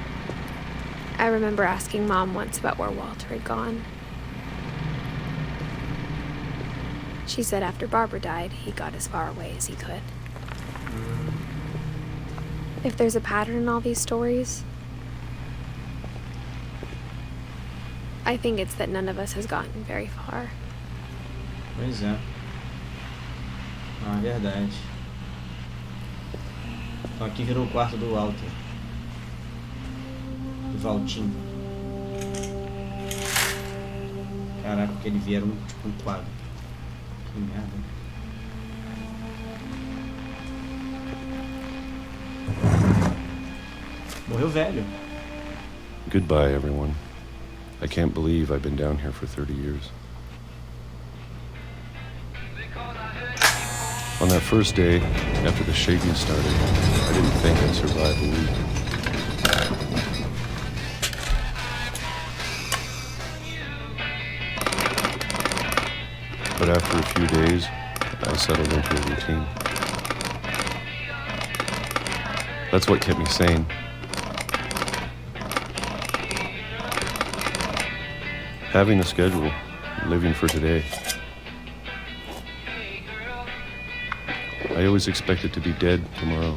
I remember asking Mom once about where Walter had gone. She said after Barbara died, he got as far away as he could. If there's a pattern in all these stories, I think it's that none of us has gotten very far. Pois é. Ah, verdade. Então aqui virou o quarto do Walter. Do Valtinho. Caraca, porque ele vieram tipo um quadro. Que merda. Morreu velho. Goodbye, everyone. I can't believe I've been down here for 30 years. On that first day, after the shaking started, I didn't think I'd survive a week. But after a few days, I settled into a routine. That's what kept me sane. Having a schedule, living for today. I always expected to be dead tomorrow.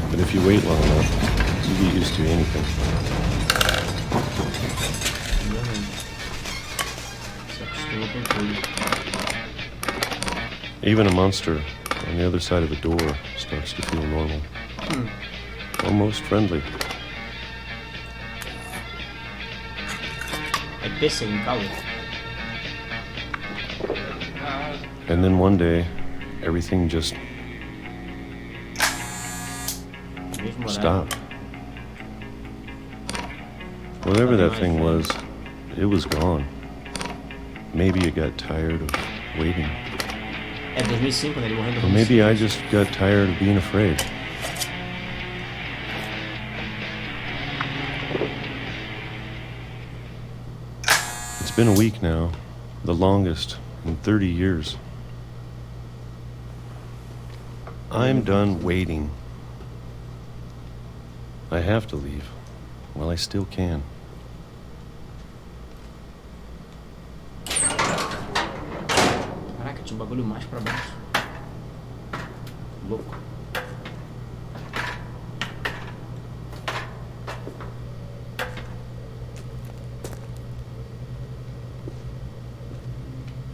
But if you wait long enough, you get used to anything. Even a monster on the other side of a door starts to feel normal. Almost friendly. And then one day, everything just stopped. Whatever that thing was, it was gone. Maybe it got tired of waiting. Or maybe I just got tired of being afraid. It's been a week now, the longest in 30 years. I'm done waiting. I have to leave while I still can. Caraca, tinha um bagulho mais pra baixo. Louco.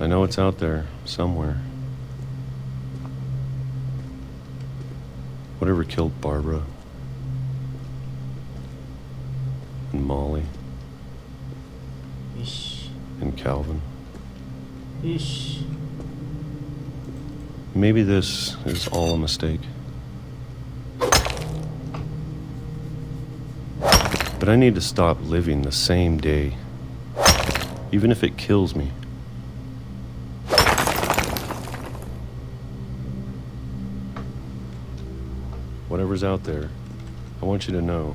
I know it's out there somewhere. Whatever killed Barbara and Molly Ixi. and Calvin. Ixi. Maybe this is all a mistake. But I need to stop living the same day, even if it kills me. Whatever's out there, I want you to know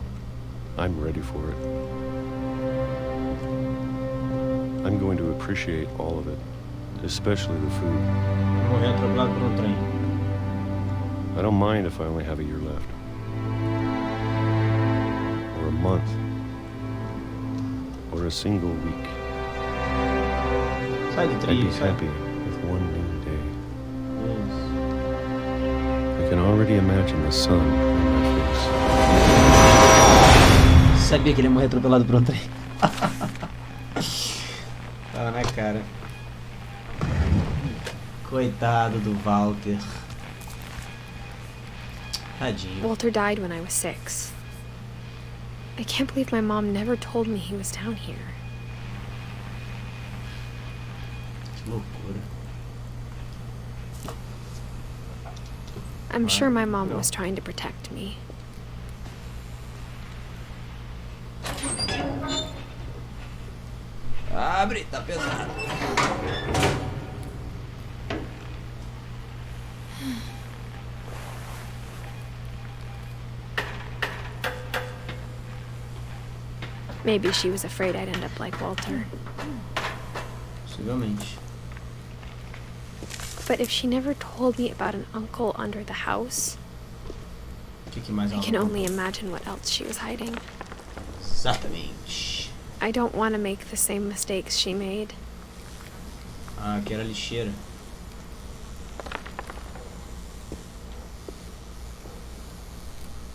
I'm ready for it. I'm going to appreciate all of it, especially the food. Morrer atropelado por um trem. I don't mind if I only have a year left. Or a month. Or a single week. Sai do I'd trilho, be sai. happy with one new day. Isso. I can already imagine the sun on my face. Sabia que ele ia morrer atropelado por um trem. Tava na cara. Coitado do Walter. Tadinho. Walter died when I was 6. I can't believe my mom never told me he was down here. Que loucura. I'm sure my mom was trying to protect me. Abre, tá pesado. Maybe she was afraid I'd end up like Walter. Possivelmente. But if she never told me about an uncle under the house, O que mais I can only imagine what else she was hiding. Exatamente. I don't want to make the same mistakes she made. Ah, aqui era a lixeira.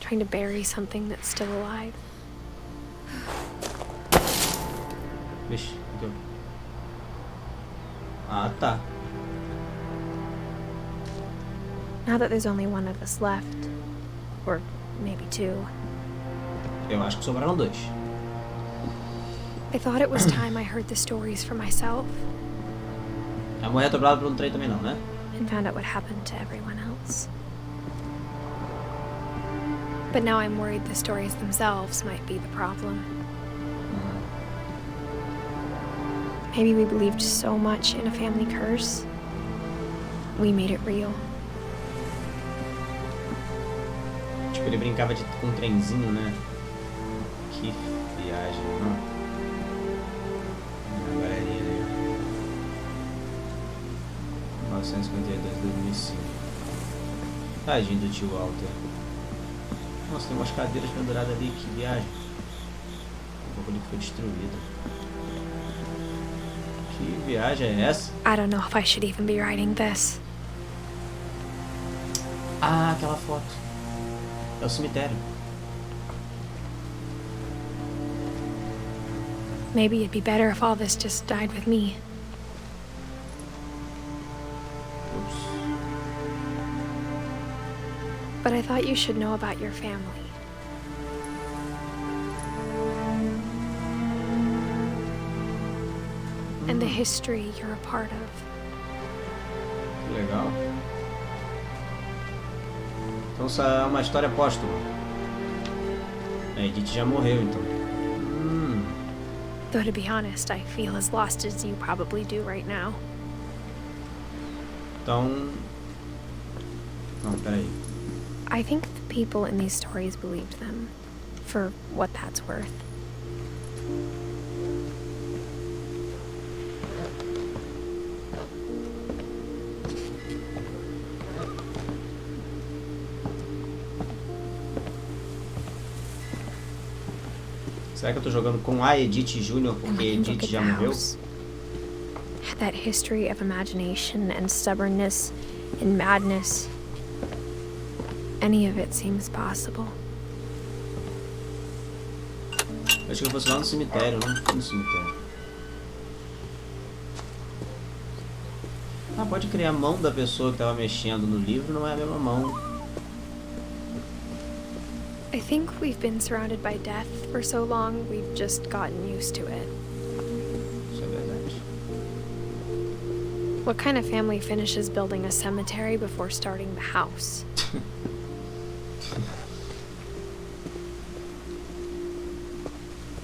Trying to bury something that's still alive. Vixe, deu. Ah, tá. Now that there's only one of us left, or maybe two, Eu acho que sobraram dois. I thought it was time I heard the stories for myself A mulher atropelada por um trem também não, né? and found out what happened to everyone else. But now I'm worried the stories themselves might be the problem. Maybe we believed so much in a family curse, we made it real. Tipo, ele brincava com um trenzinho, né? Que viagem, não? A galerinha ali. 1952, 2005. Tadinho do tio Walter. Nossa, tem umas cadeiras penduradas ali, que viagem. O pouco ali que foi destruído. Que viagem é essa? I don't know if I should even be writing this. Ah, aquela foto. É o cemitério. Maybe it'd be better if all this just died with me. Ups. But I thought you should know about your family. And the history you're a part of. Que legal. Então essa é uma história póstuma. A Edith já morreu, então. Though to be honest, I feel as lost as you probably do right now. Então... Não, peraí. I think the people in these stories believed them, for what that's worth. Será que eu tô jogando com a Edith Júnior And porque when you look Edith at já the morreu? house, that history of imagination and stubbornness and madness, any of it seems possible. Eu achei que eu fosse lá no cemitério, não fui no cemitério. Ah, pode crer, a mão da pessoa que tava mexendo no livro não é a mesma mão. I think we've been surrounded by death for so long, we've just gotten used to it. Isso é verdade. What kind of family finishes building a cemetery before starting the house?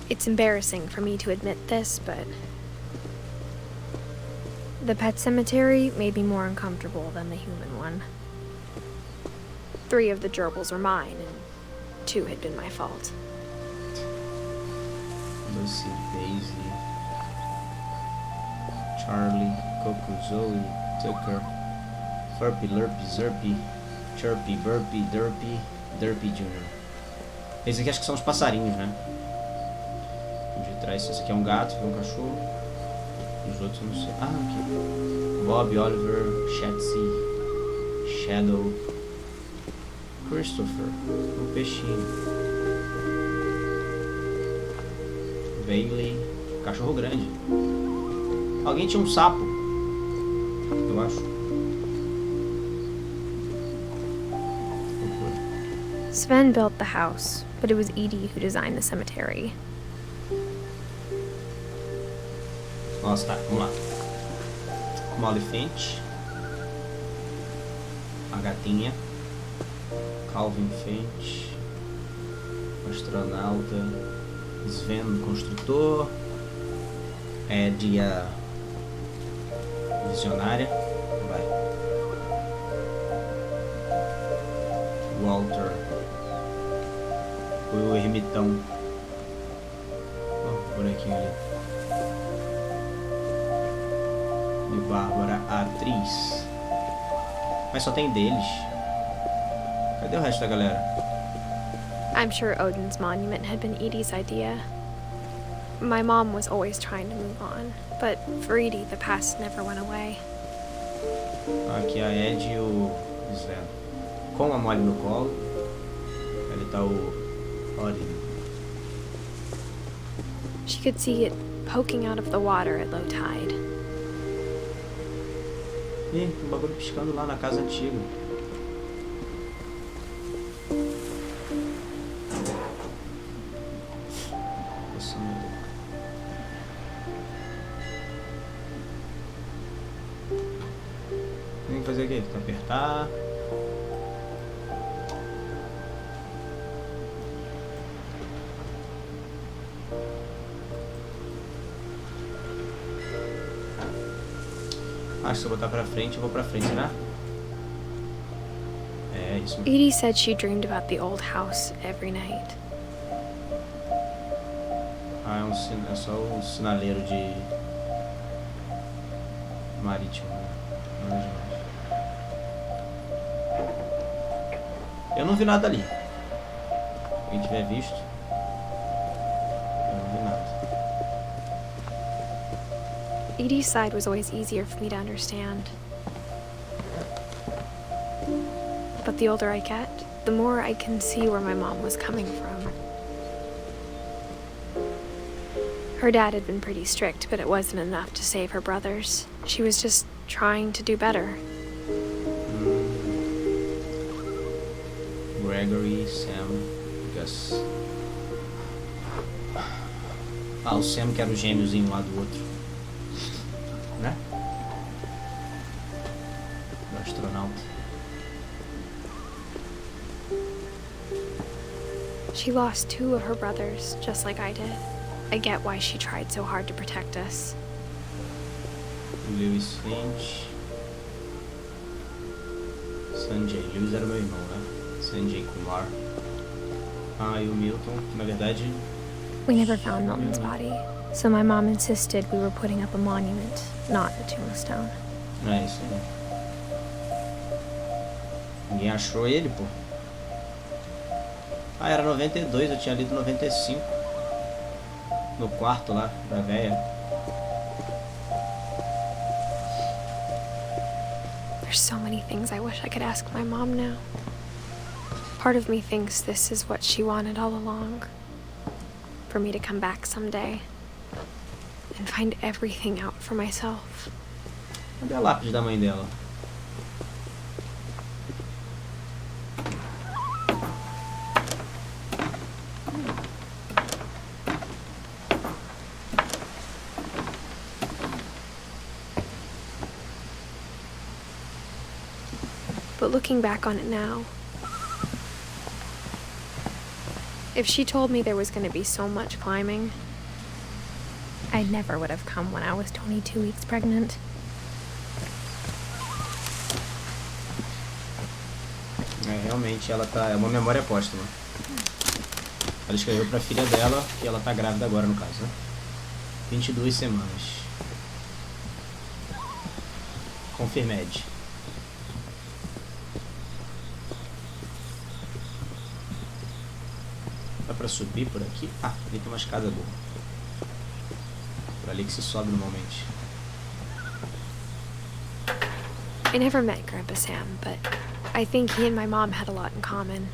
It's embarrassing for me to admit this, but the pet cemetery made me more uncomfortable than the human one. 3 of the gerbils are mine, and 2 had been my fault. Lucy, Daisy, Charlie, Coco, Zoe, Tucker, Furpy, Lurpy, Zerpy, Chirpy, Burpy, Derpy, Derpy Jr. Esses aqui acho que são os passarinhos, né? De trás, esse aqui é um gato, esse aqui é um cachorro. Os outros eu não sei. Ah, aqui. Bob, Oliver, Shatsy, Shadow, Christopher, o peixinho, Bailey, cachorro grande. Alguém tinha um sapo, eu acho. Sven built the house, but it was Edie who designed the cemetery. Nossa, tá, vamos lá. Molly Finch, a gatinha, Calvin Finch, o astronauta, Sven, o construtor, Eddie, a visionária, vai, Walter, o ermitão, ó, o bonequinho ali, e Bárbara, a atriz, mas só tem deles. Cadê o resto da galera? I'm sure Odin's monument had been Edie's idea. My mom was always trying to move on, but for Edie, the past never went away. Aqui a Ed e o Sven. Com a Molly no colo. Ali tá o Odin. She could see it poking out of the water at low tide. Ih, tem um bagulho piscando lá na casa antiga. Nossa, meu Deus. Tem que fazer o quê? Tem que apertar. Acho que se eu botar pra frente, eu vou pra frente, será? É, isso mesmo. Edie said she dreamed about the old house every night. Ah, é só um sinaleiro de marítimo, né? Nada demais. Eu não vi nada ali. Quem tiver visto, eu não vi nada. Edie's side was always easier for me to understand. But the older I get, the more I can see where my mom was coming from. Her dad had been pretty strict, but it wasn't enough to save her brothers. She was just trying to do better. Gregory, Sam, Gus. Ah, o Sam que era o gêmeozinho lá do outro. Né? Do astronauta. She lost 2 of her brothers, just like I did. I get why she tried so hard to protect us. Lewis Finch. Sanjay. Lewis era meu irmão, né? Sanjay Kumar. Ah, e o Milton, na verdade... We never found Milton's body, so my mom insisted we were putting up a monument, not a tombstone. É isso aí. Ninguém achou ele, pô. Ah, era 92, eu tinha lido 95. No quarto lá, da véia. There's so many things I wish I could ask my mom now. Part of me thinks this is what she wanted all along. For me to come back someday and find everything out for myself. Cadê a lápide da mãe dela? But looking back on it now, if she told me there was going to be so much climbing, I never would have come when I was 22 weeks pregnant. É, realmente ela tá... É uma memória póstuma. Ela escreveu pra filha dela que ela tá grávida agora, no caso, né? 22 semanas. Confirmed. Dá pra subir por aqui? Ah, ali tem uma escada boa. Por ali que se sobe normalmente. I never met Grandpa Sam, but I think he and my mom had a lot in common.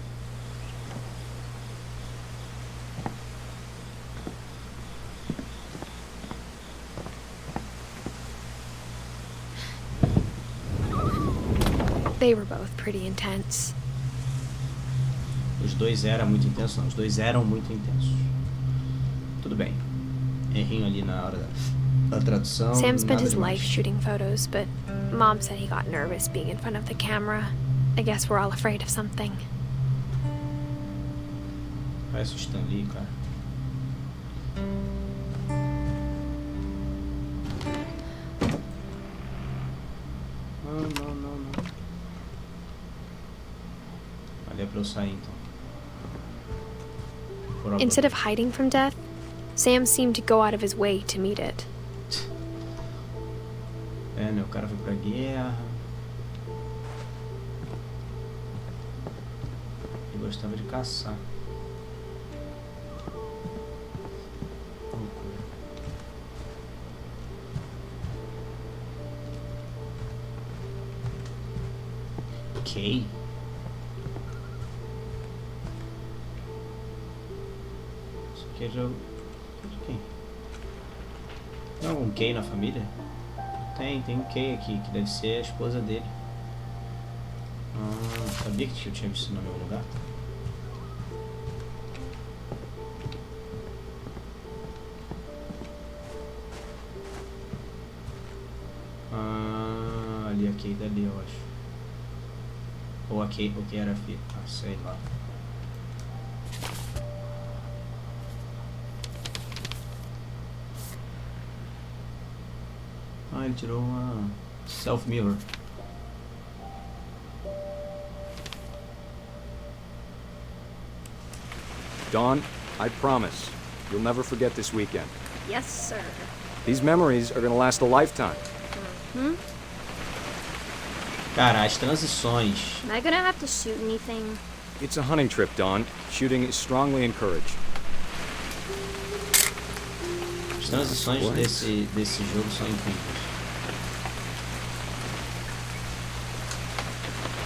They were both pretty intense. Os dois eram muito intensos, não. Os dois eram muito intensos. Tudo bem. Errinho ali na hora da tradução. Sam spent nada his demais. life shooting photos, but Mom said he got nervous being in front of the camera. I guess we're all afraid of something. Parece o Stan Lee, cara. Não. Ali é pra eu sair, então. Instead of hiding from death, Sam seemed to go out of his way to meet it. É, né? O cara foi pra guerra. E gostava de caçar. Loucura. Ok. Isso aqui é jogo... de quem? Tem algum Kay na família? Tem um Kay aqui, que deve ser a esposa dele. Sabia que eu tinha visto isso no meu lugar? Ali a Kay dali, eu acho. Ou a Kay era a filha. Sei lá. Ele tirou uma self-mirror. Dawn, I promise, you'll never forget this weekend. Yes, sir. These memories are gonna last a lifetime. Cara, as transições. Am I gonna have to shoot anything? It's a hunting trip, Dawn. Shooting is strongly encouraged. As transições desse jogo são incríveis.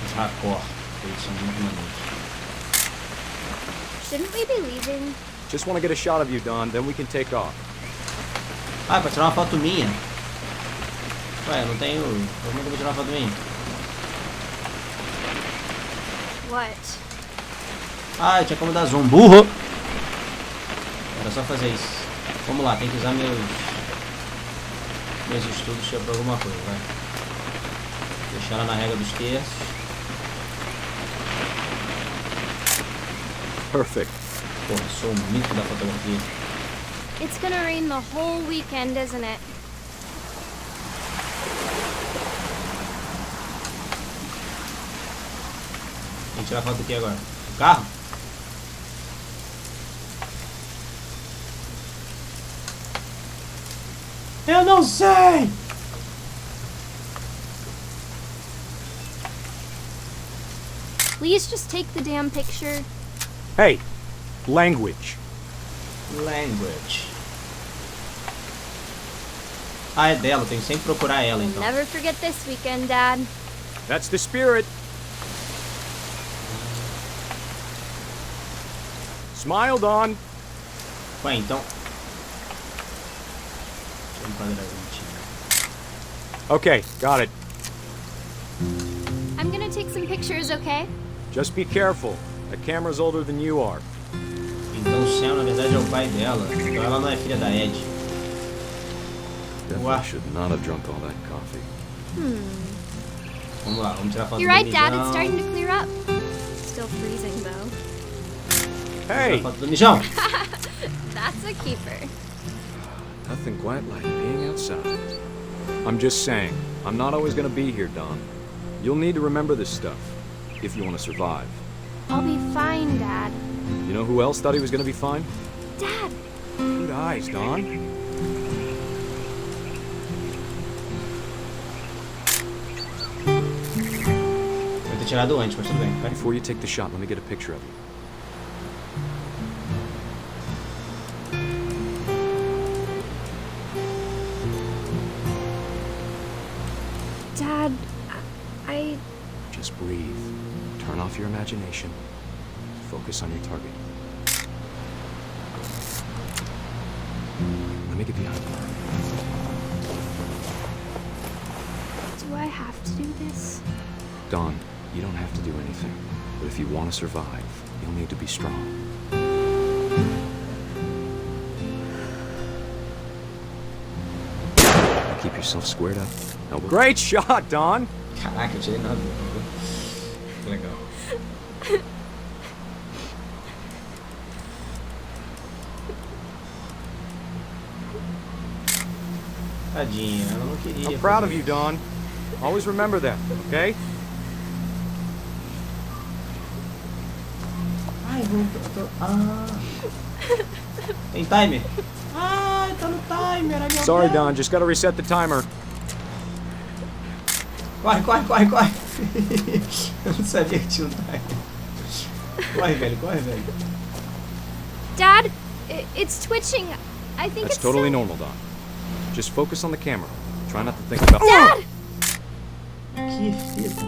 Os raccord, eles são muito maneiros. Shouldn't we be leaving? Just want to get a shot of you, Dawn, then we can take off. Pra tirar uma foto minha. Ué, eu não tenho. Como é que eu vou tirar uma foto minha? What? Eu tinha como dar zoom. Burro! Era só fazer isso. Vamos lá, tem que usar meus estudos pra alguma coisa, vai. Deixar ela na regra dos terços. Perfect. Porra, sou um mito da fotografia. It's gonna rain the whole weekend, isn't it? Tem que tirar foto do que agora? Do carro? Eu não sei! Please just take the damn picture. Hey, language. Language. É dela, eu tenho que sempre procurar ela então. Never forget this weekend, Dad. That's the spirit. Smile, Dawn. Ué, então. Deixa eu enquadrar bonitinho. Okay, got it. I'm gonna take some pictures, okay? Just be careful. That camera's older than you are. Então o Sam na verdade é o pai dela. Então ela não é filha da Ed. Definitely should not have drunk all that coffee. Vamos lá, vamos tirar foto You're do right, Dad. mijão. It's starting to clear up. Still freezing, though. Hey! Foto do mijão. That's a keeper. Nothing quite like being outside. I'm just saying, I'm not always gonna be here, Dawn. You'll need to remember this stuff, if you want to survive. I'll be fine, Dad. You know who else thought he was gonna be fine? Dad! Good eyes, Dawn. Vai ter tirado antes, mas tudo bem. Vai. Before you take the shot, let me get a picture of you. Dad, I... Just breathe. Turn off your imagination. Focus on your target. Let me get behind you. Do I have to do this? Dawn, you don't have to do anything. But if you want to survive, you'll need to be strong. Keep yourself squared up. Elbow. Great shot, Dawn! Caraca, eu tirei na dúvida. Que legal. Tadinha, ela não queria. I'm proud of you, Dawn. Always remember that, okay? Ai, Tem timer? Ai, tá no timer. Ai, meu Sorry, Deus. Dawn. Just gotta reset the timer. Corre. Eu não sabia que tinha um timer. Corre, velho. Dad, it's twitching. I think That's it's totally so... normal, Dawn. Just focus on the camera. Try not to think about... Dad! Que fita.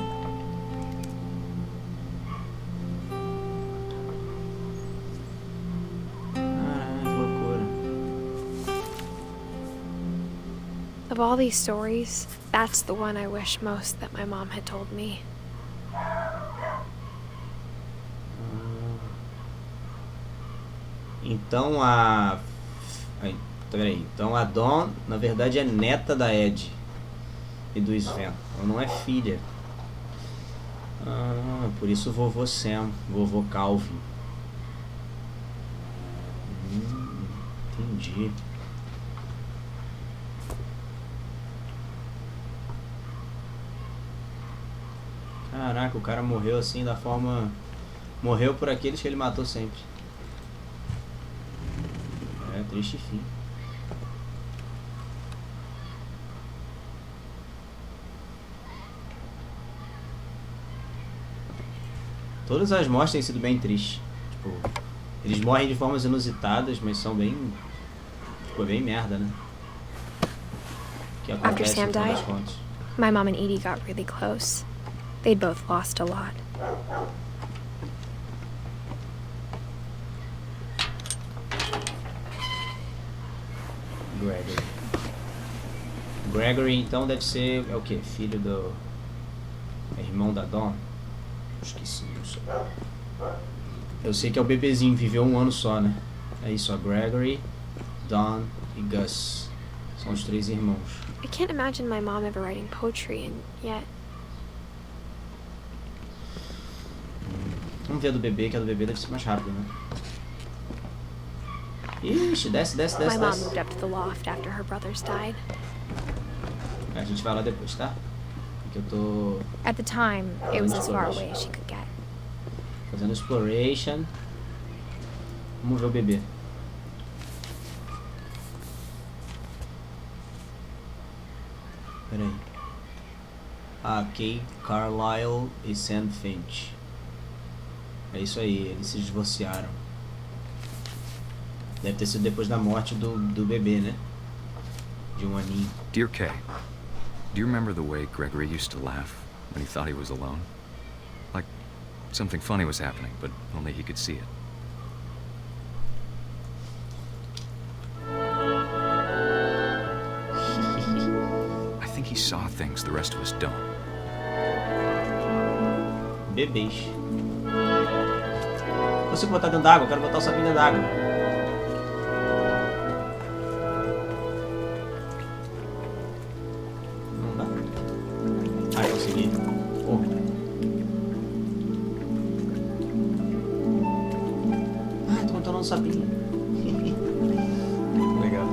Que loucura. Of all these stories, that's the one I wish most that my mom had told me. Então peraí. Então a Dawn, na verdade, é neta da Ed e do Sven. Ela não é filha. Por isso vovô Sam, vovô Calvin. Entendi. Caraca, o cara morreu assim da forma... Morreu por aqueles que ele matou sempre. É, triste fim. Todas as mortes têm sido bem tristes. Tipo, eles morrem de formas inusitadas, mas são bem... Tipo, bem merda, né? Que After acontece Sam no final das died, contas. my mom and Edie got really close. They'd both lost a lot. Gregory então deve ser... É o que? Filho do... É irmão da Dawn? Esqueci isso. Eu sei que é o bebezinho, viveu 1 ano só, né? É isso, ó. Gregory, Dawn e Gus. São os 3 irmãos. I can't imagine my mom ever writing poetry, and yet... Vamos ver a do bebê, que a do bebê deve ser mais rápido, né? Ixi, desce. My mom moved up to the loft after her brothers died. A gente vai lá depois, tá? Porque eu tô... At the time, it was as far away as she could get. Fazendo exploration. Vamos ver o bebê. Peraí. Kay Carlisle e Sam Finch. É isso aí, eles se divorciaram. Deve ter sido depois da morte do bebê, né? De 1 aninho. Dear Kay, do you remember the way Gregory used to laugh when he thought he was alone? Like something funny was happening, but only he could see it. I think he saw things the rest of us don't. Bebês. Não consigo botar dentro d'água, eu quero botar o sapinho dentro d'água. Não dá? Consegui. Oh. Tô controlando o sapinho. Legal.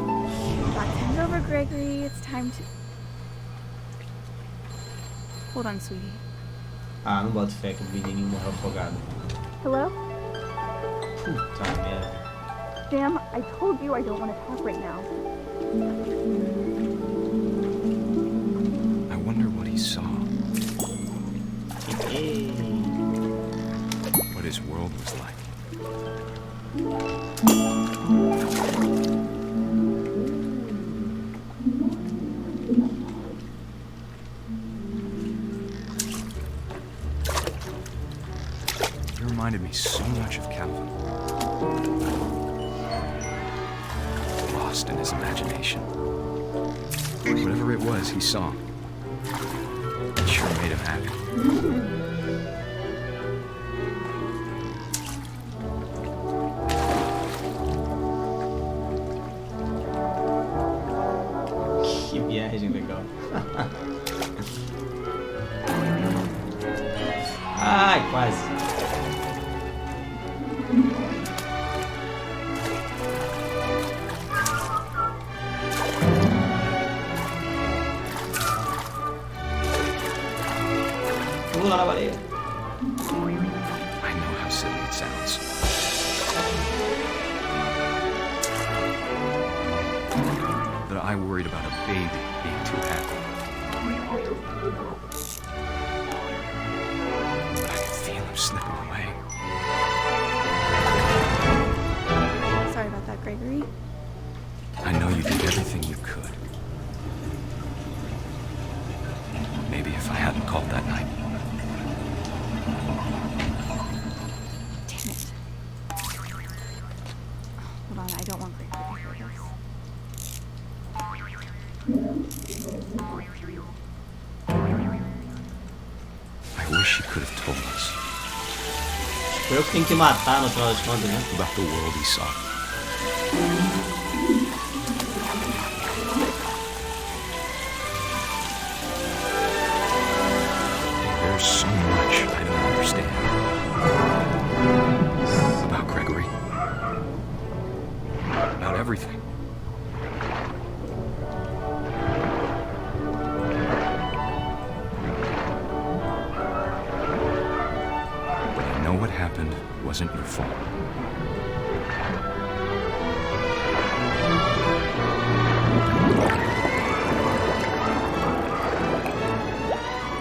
Backhand's over, Gregory. It's time to... Hold on, sweetie. Não boto fé que o menininho morreu afogado. Hello? Puta merda. Sam, I told you I don't want to talk right now. I wonder what he saw. What his world was like. He reminded me so much of Calvin. Lost in his imagination. Whatever it was he saw, it sure made him happy. Que viagem legal. Ai, quase. Pula na baleia. I know how silly it sounds. But I worried about a baby being too happy. But I could feel him slipping away. Sorry about that, Gregory. I know you did everything you could. Maybe if I hadn't called that night. Damn it. Hold on, I don't want Gregory to hear this. I wish he could have told us Foi eu que tenho que matar no final das contas, né? about the world he saw. There's so much I don't understand about Gregory. About everything. But I know what happened wasn't your fault.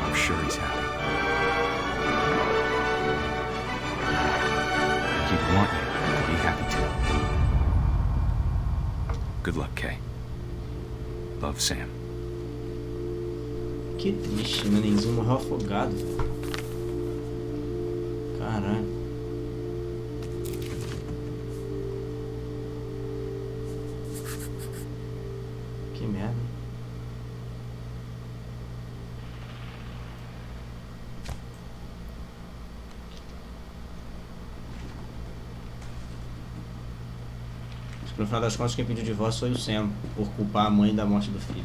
I'm sure he's happy. He'd want you to be happy too. Good luck, Kay. Love, Sam. Que triste, né? Nenzinho morreu afogado. Caralho. Que merda. Acho que no final das contas quem pediu o divórcio foi o Sam, por culpar a mãe da morte do filho.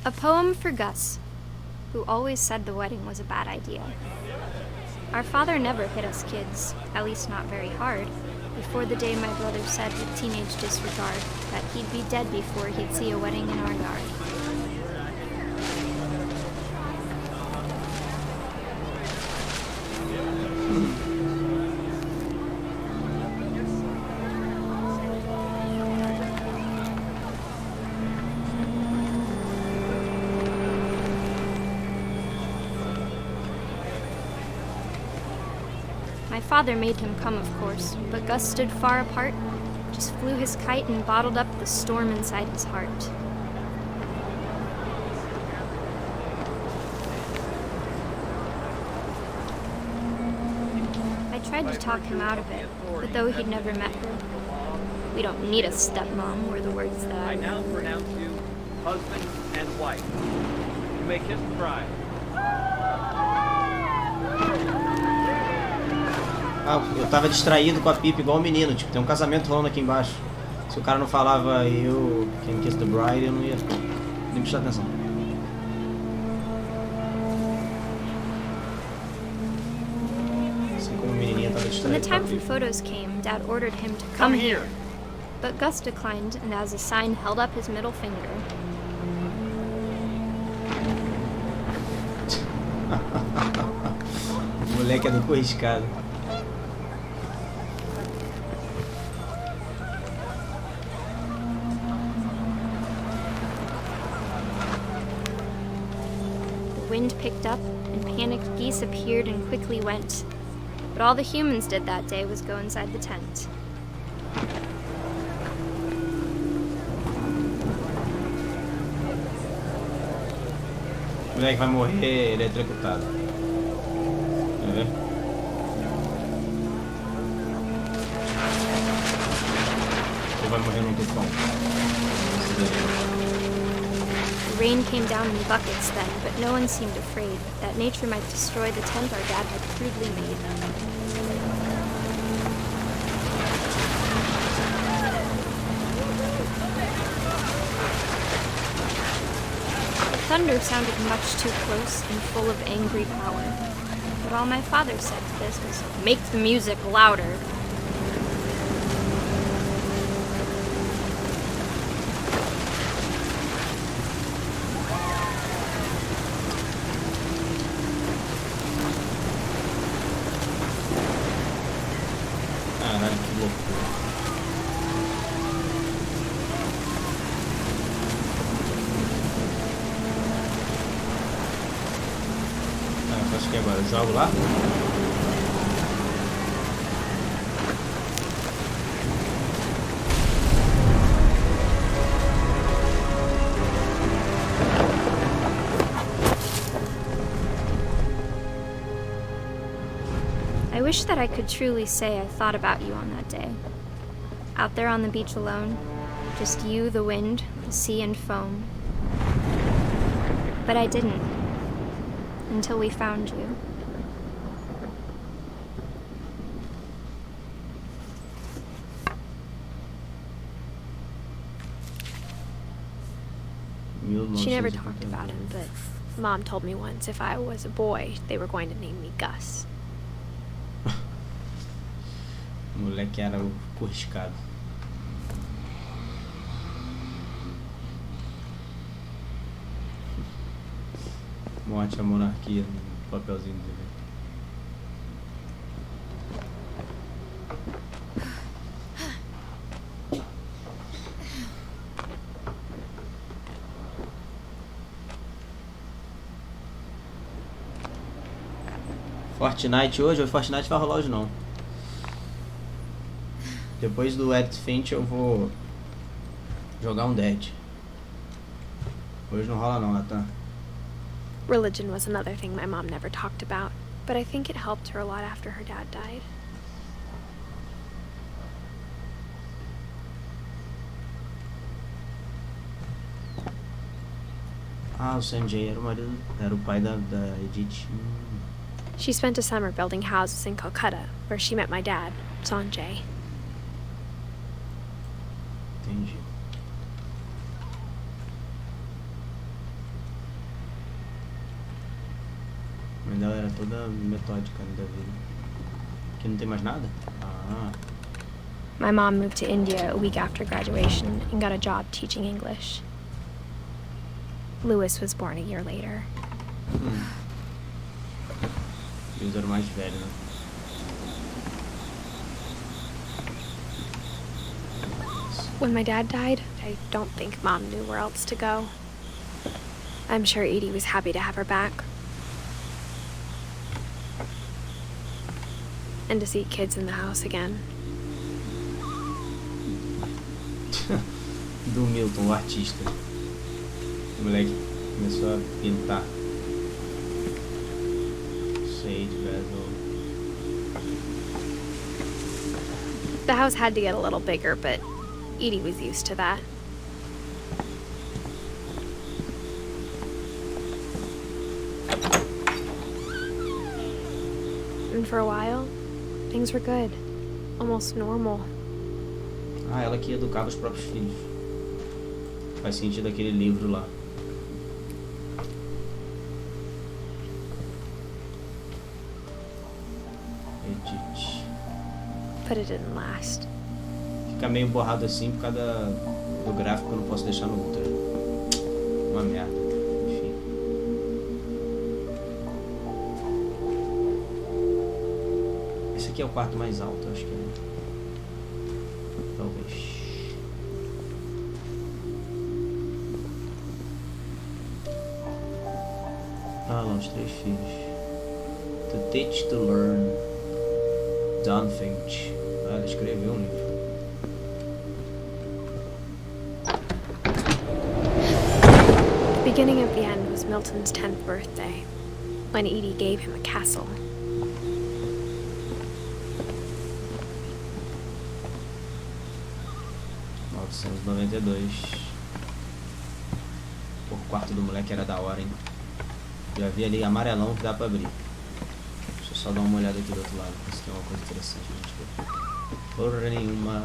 A poem for Gus, who always said the wedding was a bad idea. Our father never hit us kids, at least not very hard, before the day my brother said with teenage disregard that he'd be dead before he'd see a wedding in our yard. My father made him come, of course, but Gus stood far apart, just flew his kite and bottled up the storm inside his heart. I tried to talk him out of it, but though he'd never met her, we don't need a stepmom were the words that I now pronounce you husband and wife. You may kiss the bride. Ah, eu tava distraído com a pipa igual o menino, tipo, tem um casamento rolando aqui embaixo. Se o cara não falava eu can kiss the bride, eu não ia nem prestar atenção. Assim como o menininho tava When the distraído com a time for pipa. photos came, Dad ordered him to come here. But Gus declined, and as a sign held up his middle finger. O moleque é do corriscado. The wind picked up, and panicked geese appeared and quickly went. But all the humans did that day was go inside the tent. O moleque vai morrer eletrocutado. Quer ver? Ou vai morrer num tufão. The rain came down in buckets then, but no one seemed afraid that nature might destroy the tent our dad had crudely made. The thunder sounded much too close and full of angry power. But all my father said to this was, "Make the music louder." Caralho, que loucura. Ah, acho que agora eu jogo lá. I wish that I could truly say I thought about you on that day. Out there on the beach alone, Just you, the wind, the sea, and foam. But I didn't. Until we found you. She never talked about him, but Mom told me once if I was a boy, they were going to name me Gus. O moleque era o corriscado. Morte à monarquia no papelzinho dele. Fortnite hoje? O Fortnite vai rolar hoje não. Depois do Edith Finch eu vou jogar um Dead. Hoje não rola não, Nathan. Religion was another thing my mom never talked about, but I think it helped her a lot after her dad died. Ah, o Sanjay era o marido, era o pai da Edith. She spent a summer building houses in Calcutta, where she met my dad, Sanjay. Entendi. A mãe dela era toda metódica da vida. Aqui não tem mais nada? Ah. My mom moved to India a week after graduation and got a job teaching English. Louis was born a year later. Eles eram mais velhos, né? When my dad died, I don't think Mom knew where else to go. I'm sure Edie was happy to have her back. And to see kids in the house again. Do Milton, o artista. O moleque começou a pintar. Shade, bezel. The house had to get a little bigger, but Edie was used to that. And for a while, things were good. Almost normal. Ah, ela que educava os próprios filhos. Faz sentido aquele livro lá. Edit. But it didn't last. Fica meio borrado assim por causa do gráfico, eu não posso deixar no Ultra. Uma merda. Enfim. Esse aqui é o quarto mais alto, acho que é. Talvez. Ah, lá, os 3 filhos. To teach, to learn. John Finch. Ah, ele escreveu um livro. The beginning of the end was Milton's 10th birthday, when Edie gave him a castle. O quarto do moleque era da hora, hein? Já vi ali amarelão que dá pra abrir. Deixa eu só dar uma olhada aqui do outro lado, se tem uma coisa interessante pra gente ver. Porra nenhuma.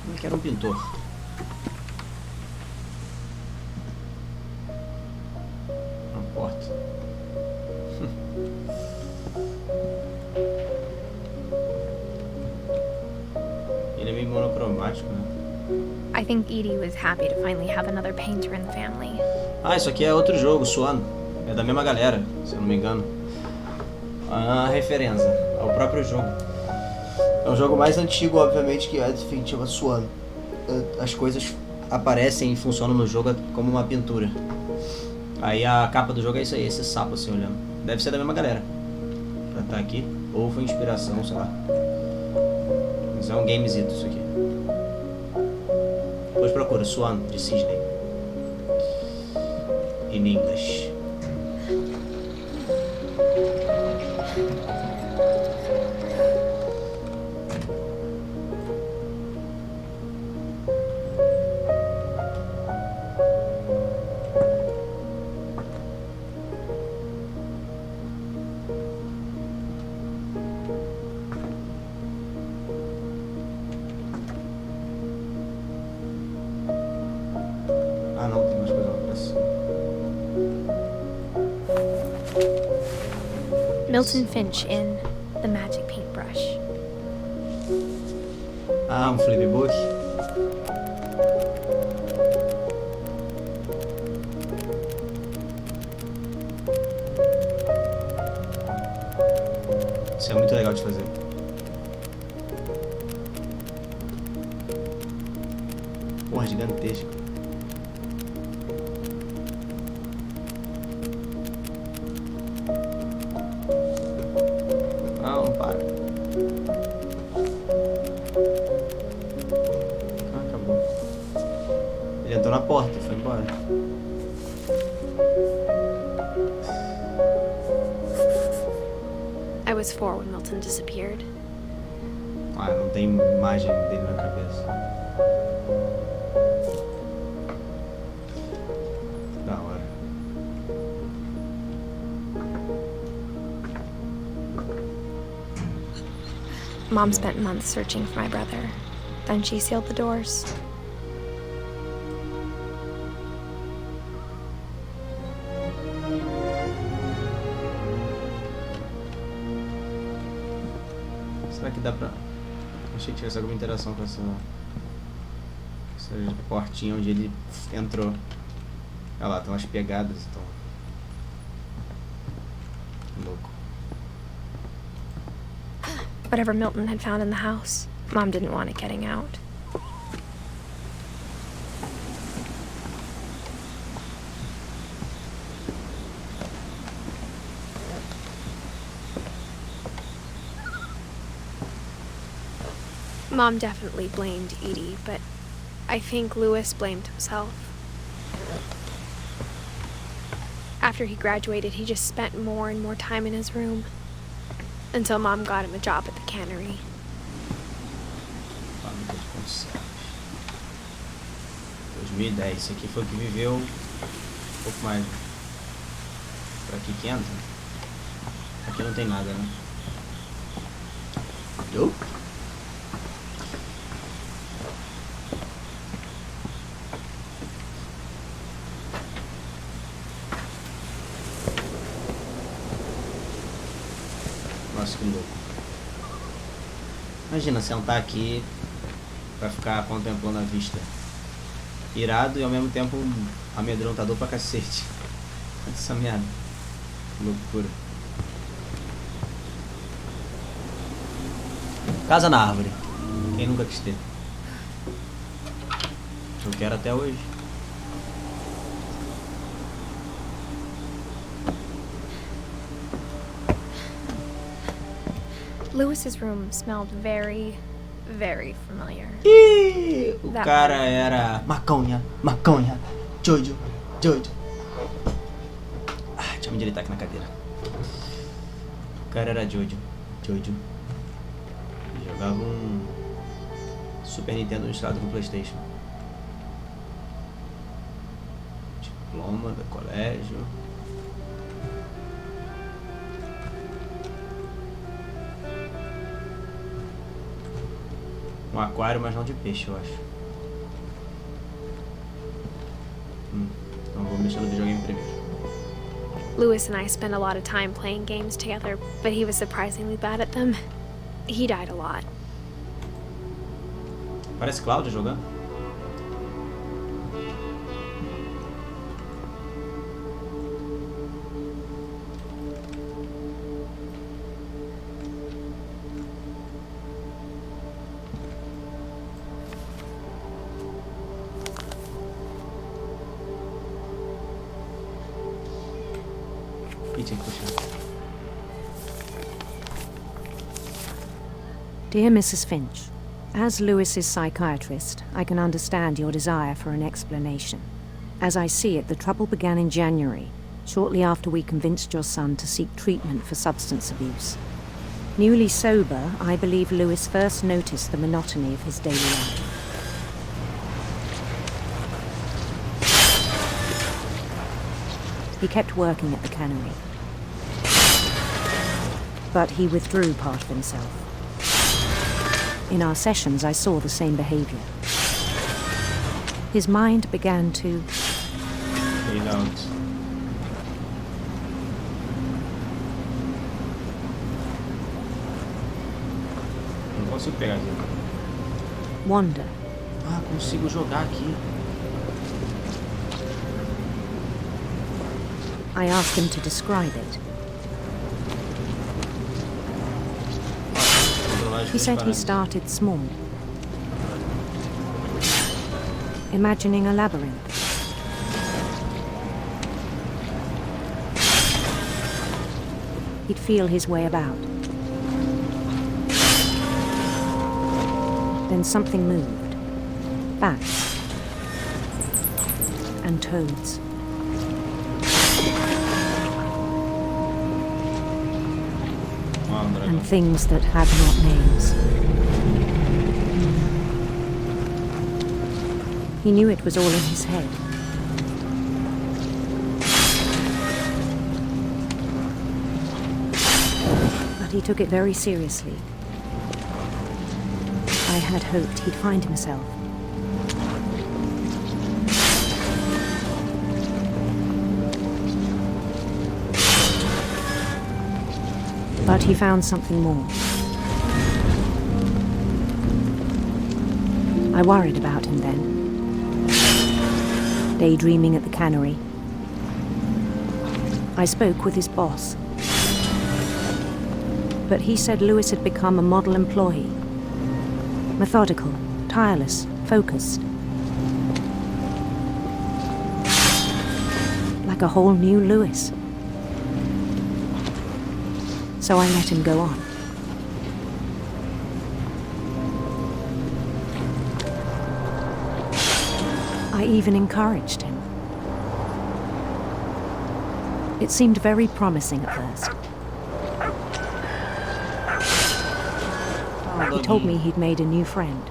Ele que era um pintor. I think Edie was happy to finally have another painter in the family. Ah, isso aqui é outro jogo, Swan. É da mesma galera, se eu não me engano. A referência ao próprio jogo. É um jogo mais antigo, obviamente, que Edith Finch, chama Swan. As coisas aparecem e funcionam no jogo como uma pintura. Aí a capa do jogo é isso aí, esse sapo assim olhando. Deve ser da mesma galera pra estar aqui. Ou foi inspiração, sei lá. Mas é um gamezito isso aqui. Depois procura, Swan, de Cisney. in English. Ah, não, tem mais coisa lá pra cima. Milton Finch in The Magic Paintbrush. Ah, flipbook. Isso é muito legal de fazer. Porra, gigantesco. Não, para. Ah, acabou. Ele entrou na porta e foi embora. I was 4 when Milton disappeared. Ah, não tem imagem dele na cabeça. Da hora. Mom spent months searching for my brother. Then she sealed the doors. Será que dá pra... Achei que tivesse alguma interação com essa portinha onde ele entrou. Olha lá, tem umas pegadas, então... Louco. Whatever Milton had found in the house, Mom didn't want it getting out. Mom definitely blamed Edie, but I think Lewis blamed himself. After he graduated, he just spent more and more time in his room. Until Mom got him a job at the cannery. Fábrica de conservas. 2010. Isso aqui foi o que viveu um pouco mais. Por aqui que entra. Aqui não tem nada, né? Nossa, que louco. Imagina sentar aqui pra ficar contemplando a vista. Irado e ao mesmo tempo amedrontador pra cacete. Essa merda. Que loucura. Casa na árvore. Quem nunca quis ter? Eu quero até hoje. Lewis's room smelled very, very familiar. O cara era maconha, Jojo. Ah, deixa eu me endireitar aqui na cadeira. O cara era Jojo. Jogava um Super Nintendo misturado com PlayStation. Diploma do colégio. Um aquário, mas não de peixe, eu acho. Então vou mexer no videogame primeiro. Lewis and I spent a lot of time playing games together, but he was surprisingly bad at them. He died a lot. Parece Cláudia jogando. Dear Mrs. Finch, as Lewis's psychiatrist, I can understand your desire for an explanation. As I see it, the trouble began in January, shortly after we convinced your son to seek treatment for substance abuse. Newly sober, I believe Lewis first noticed the monotony of his daily life. He kept working at the cannery, but he withdrew part of himself. In our sessions, I saw the same behavior. His mind began to fade out. Não consigo pegar aqui. Wander. Ah, consigo jogar aqui. I asked him to describe it. He said he started small, imagining a labyrinth. He'd feel his way about. Then something moved. Bats. And toads. And things that had not names. He knew it was all in his head. But he took it very seriously. I had hoped he'd find himself. But he found something more. I worried about him then. Daydreaming at the cannery. I spoke with his boss. But he said Lewis had become a model employee. Methodical, tireless, focused. Like a whole new Lewis. So I let him go on. I even encouraged him. It seemed very promising at first. He told me he'd made a new friend.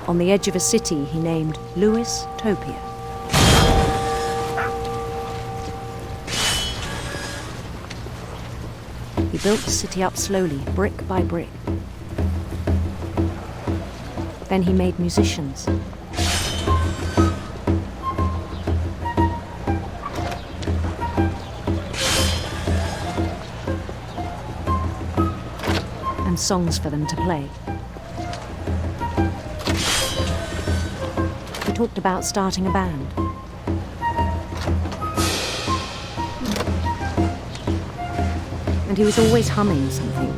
On the edge of a city he named Lewis Topia. He built the city up slowly, brick by brick. Then he made musicians. And songs for them to play. He talked about starting a band. And he was always humming something.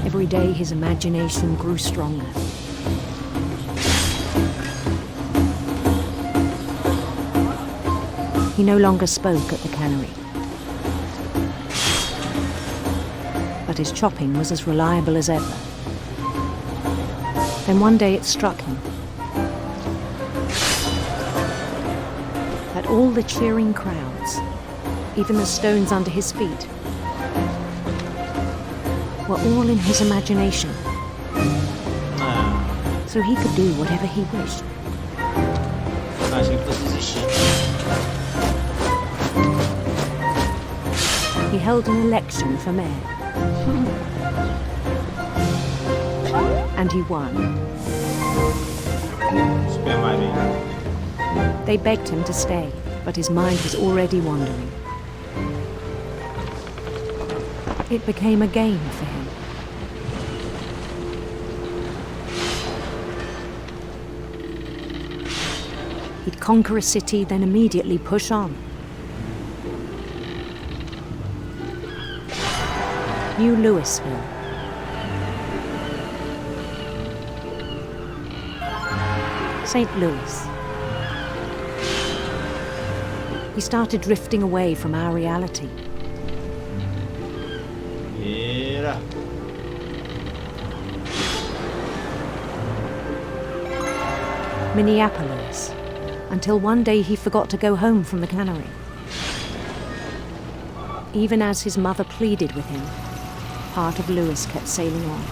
Every day his imagination grew stronger. He no longer spoke at the cannery. But his chopping was as reliable as ever. Then one day it struck him that all the cheering crowds, even the stones under his feet, were all in his imagination. So he could do whatever he wished. He held an election for mayor. And he won. They begged him to stay, but his mind was already wandering. It became a game for him. He'd conquer a city, then immediately push on. New Louisville. St. Louis. He started drifting away from our reality. Vira. Minneapolis, until one day he forgot to go home from the cannery. Even as his mother pleaded with him, part of Lewis kept sailing on.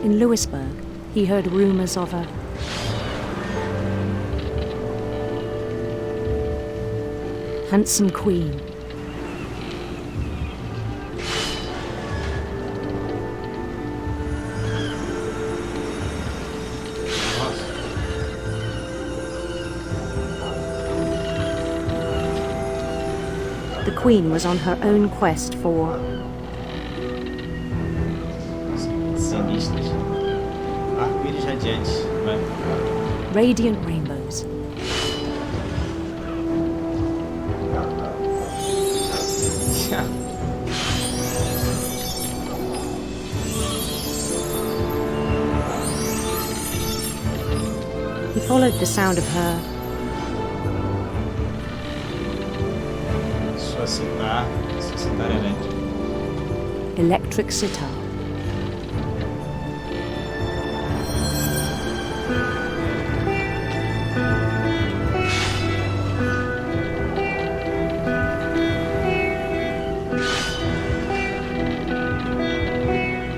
In Lewisburg, he heard rumors of a handsome queen. The queen was on her own quest for sinistras. Arco-íris radiantes. Vai. radiant rainbows. He followed the sound of her Sua citar elétrica. electric sitar.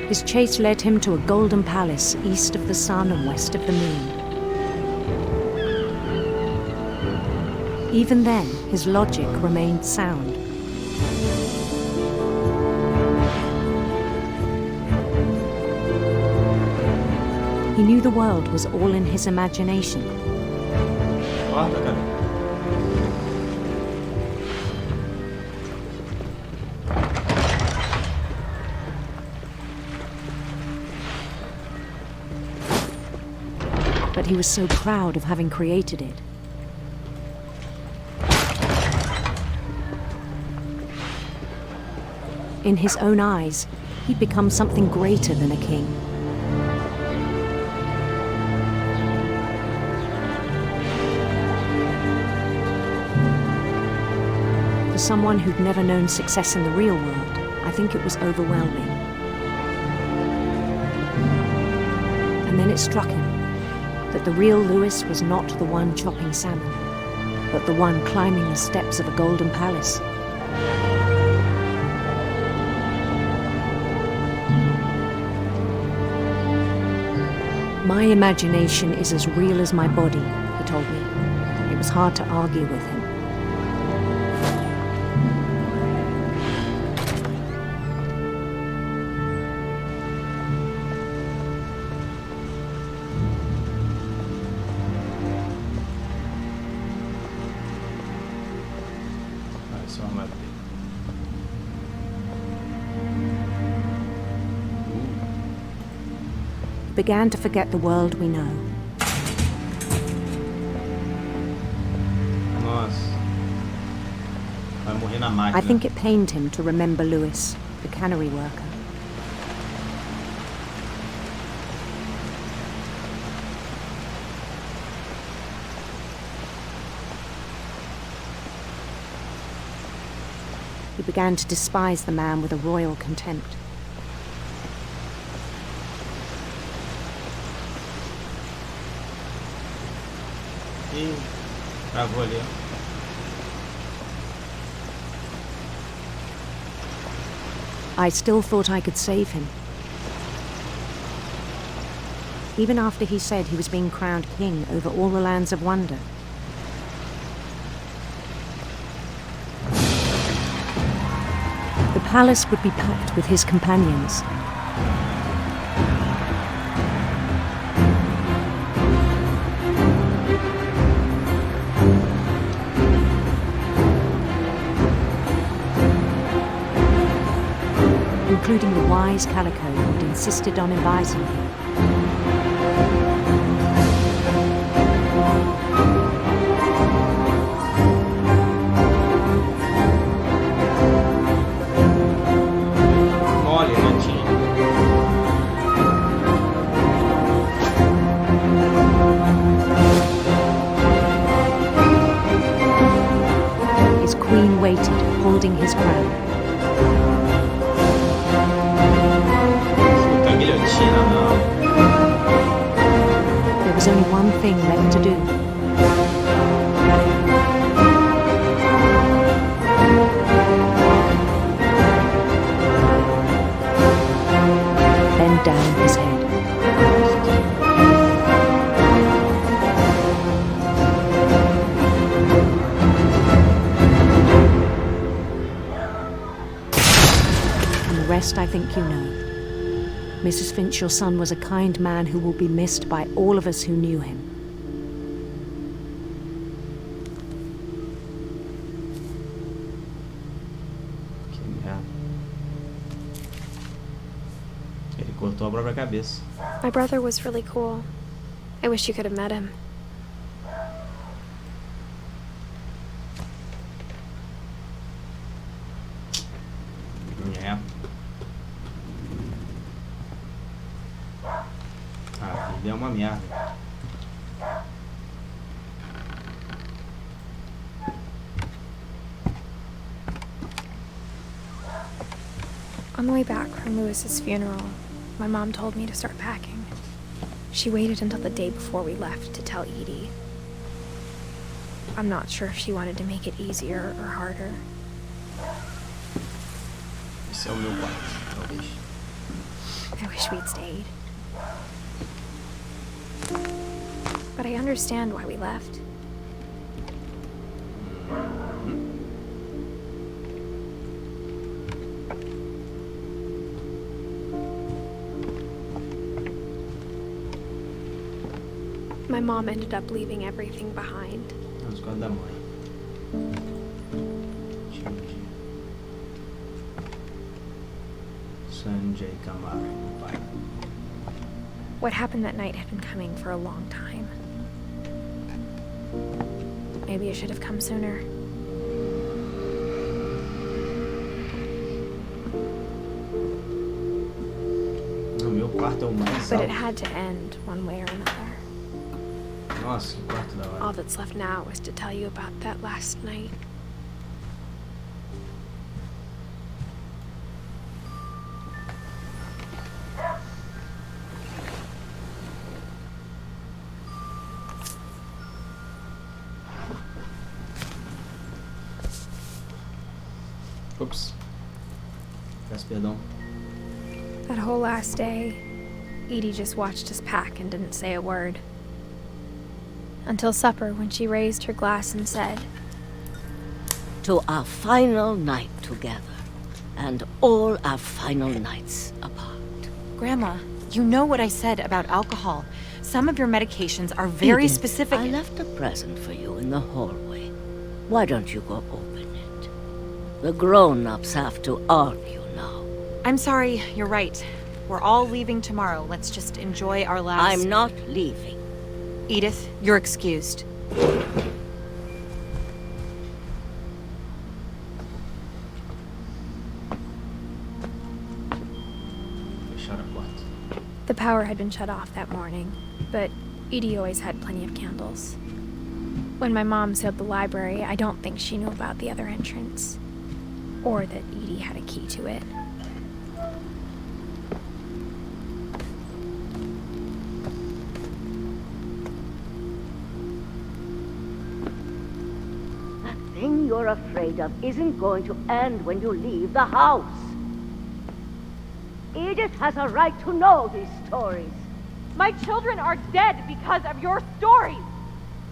His chase led him to a golden palace east of the sun and west of the moon. Even then, his logic remained sound. He knew the world was all in his imagination. But he was so proud of having created it. In his own eyes, he'd become something greater than a king. For someone who'd never known success in the real world, I think it was overwhelming. And then it struck him that the real Lewis was not the one chopping salmon, but the one climbing the steps of a golden palace. My imagination is as real as my body, he told me. It was hard to argue with him. Began to forget the world we know. Nossa. Vai morrer na máquina. I think it pained him to remember Lewis, the cannery worker. He began to despise the man with a royal contempt. Travou ali. I still thought I could save him. Even after he said he was being crowned king over all the lands of wonder. The palace would be packed with his companions. Including the wise Calico who'd insisted on advising him. Mole, gatinho. Puta, guilhotina não. There was only one thing left to do. Bend down his head. And the rest I think you know. Mrs. Finch, your son was a kind man who will be missed by all of us who knew him. Que merda. Ele cortou a própria cabeça. My brother was really cool. I wish you could have met him. É. A vida é uma merda. On the way back from Lewis's funeral, my mom told me to start packing. She waited until the day before we left to tell Edie. I'm not sure if she wanted to make it easier or harder. Esse é o meu quarto, talvez. I wish we'd stayed. But I understand why we left. My mom ended up leaving everything behind. Os quadros da mãe. Sanjay Kamar, meu pai. What happened that night had been coming for a long time. Maybe I should have come sooner. O meu quarto é o mais But it alto. had to end one way or another. Nossa, que quarto da All hora. that's left now is to tell you about that last night. Ups. Peço perdão. That whole last day, Edie just watched us pack and didn't say a word. Until supper, when she raised her glass and said, "To our final night together, and all our final nights apart." Grandma, you know what I said about alcohol. Some of your medications are very Edith, specific. I left a present for you in the hallway. Why don't you go open it? The grown-ups have to argue now. I'm sorry, you're right. We're all leaving tomorrow. Let's just enjoy our last... I'm not leaving. Edith, you're excused. Fechar a porta. the power had been shut off that morning, but Edie always had plenty of candles. When my mom sealed the library, I don't think she knew about the other entrance, or that Edie had a key to it. That thing you're afraid of isn't going to end when you leave the house. Edith has a right to know these stories. My children are dead because of your stories.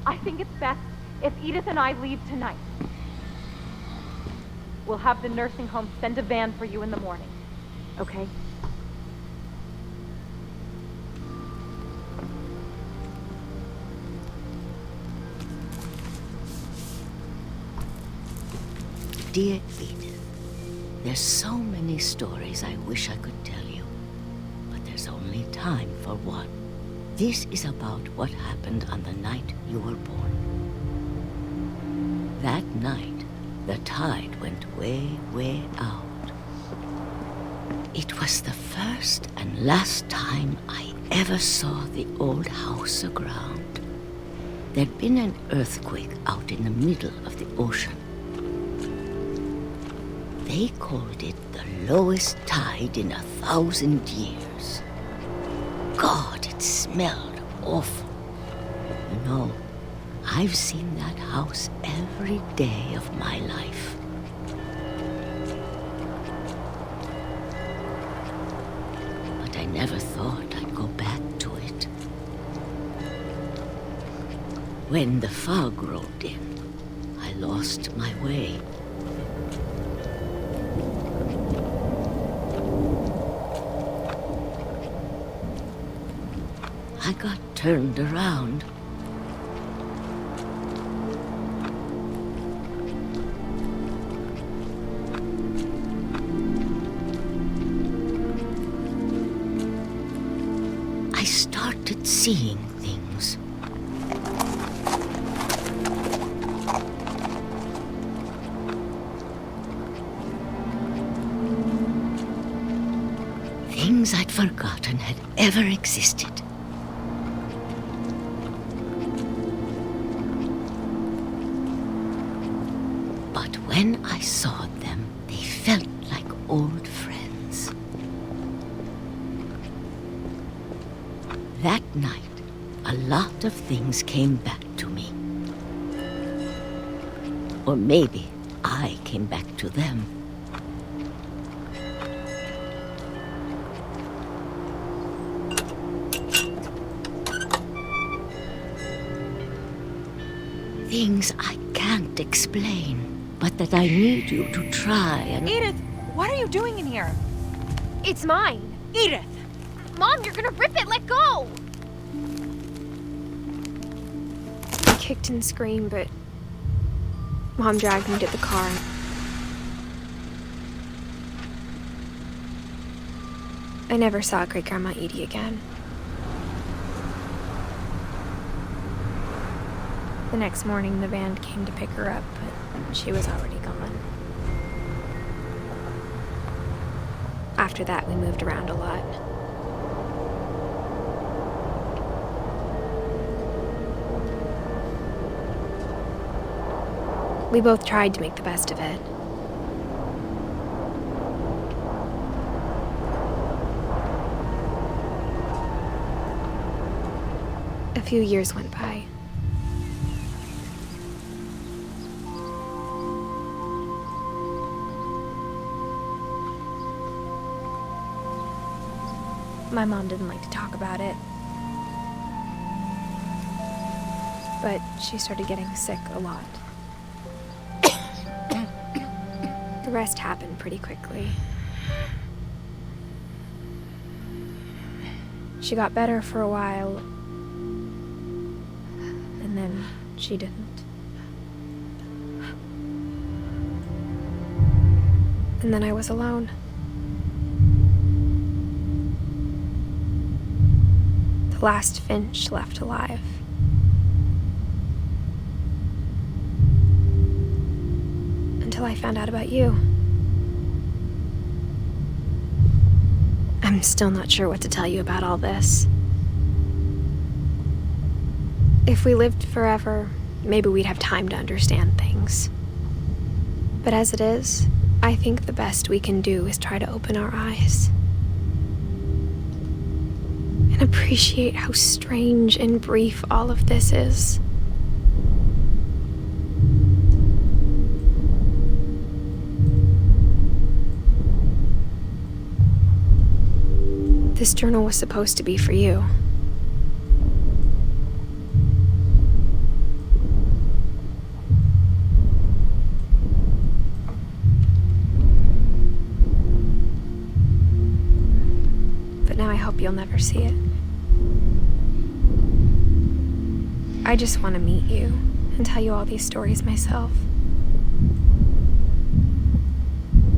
I think it's best if Edith and I leave tonight. We'll have the nursing home send a van for you in the morning, okay? Dear Edith, there's so many stories I wish I could tell you, but there's only time for one. This is about what happened on the night you were born. That night, the tide went way, way out. It was the first and last time I ever saw the old house aground. There'd been an earthquake out in the middle of the ocean. They called it the lowest tide in 1,000 years. God, it smelled awful. You know, I've seen that house every day of my life. But I never thought I'd go back to it. When the fog rolled in, I lost my way. I got turned around. I started seeing things. Things I'd forgotten had ever existed. But when I saw them, they felt like old friends. That night, a lot of things came back to me. Or maybe I came back to them. Things I can't explain, but that I need you to try and... Edith, what are you doing in here? It's mine. Edith! Mom, you're gonna rip it! Let go! I kicked and screamed, but Mom dragged me to the car. I never saw Great-Grandma Edie again. The next morning, the band came to pick her up, but she was already gone. After that, we moved around a lot. We both tried to make the best of it. A few years went by. My mom didn't like to talk about it. But she started getting sick a lot. The rest happened pretty quickly. She got better for a while, and then she didn't. And then I was alone. The last Finch left alive. Until I found out about you. I'm still not sure what to tell you about all this. If we lived forever, maybe we'd have time to understand things. But as it is, I think the best we can do is try to open our eyes. And appreciate how strange and brief all of this is. This journal was supposed to be for you. But now I hope you'll never see it. I just want to meet you and tell you all these stories myself.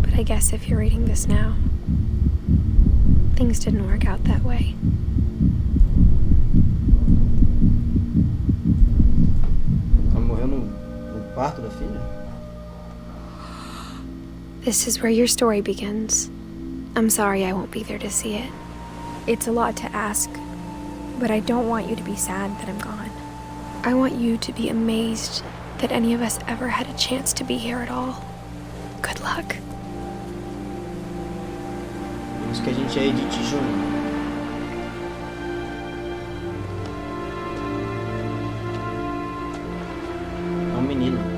But I guess if you're reading this now, things didn't work out that way. Ela morreu no parto da filha? This is where your story begins. I'm sorry I won't be there to see it. It's a lot to ask, but I don't want you to be sad that I'm gone. I want you to be amazed that any of us ever had a chance to be here at all. Good luck. Isso que a gente é Edith Júnior. É um menino.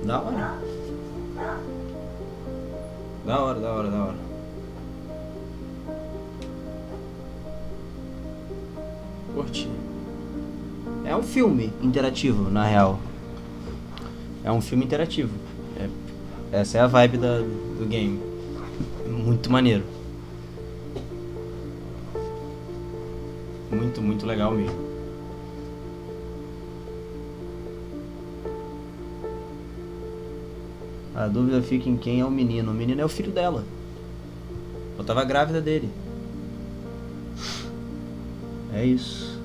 Da hora. Da hora, da hora, da hora. Curti. É um filme interativo, na real. É um filme interativo. Essa é a vibe do game. Muito maneiro. Muito, muito legal mesmo. A dúvida fica em quem é o menino. O menino é o filho dela. Eu tava grávida dele. É isso.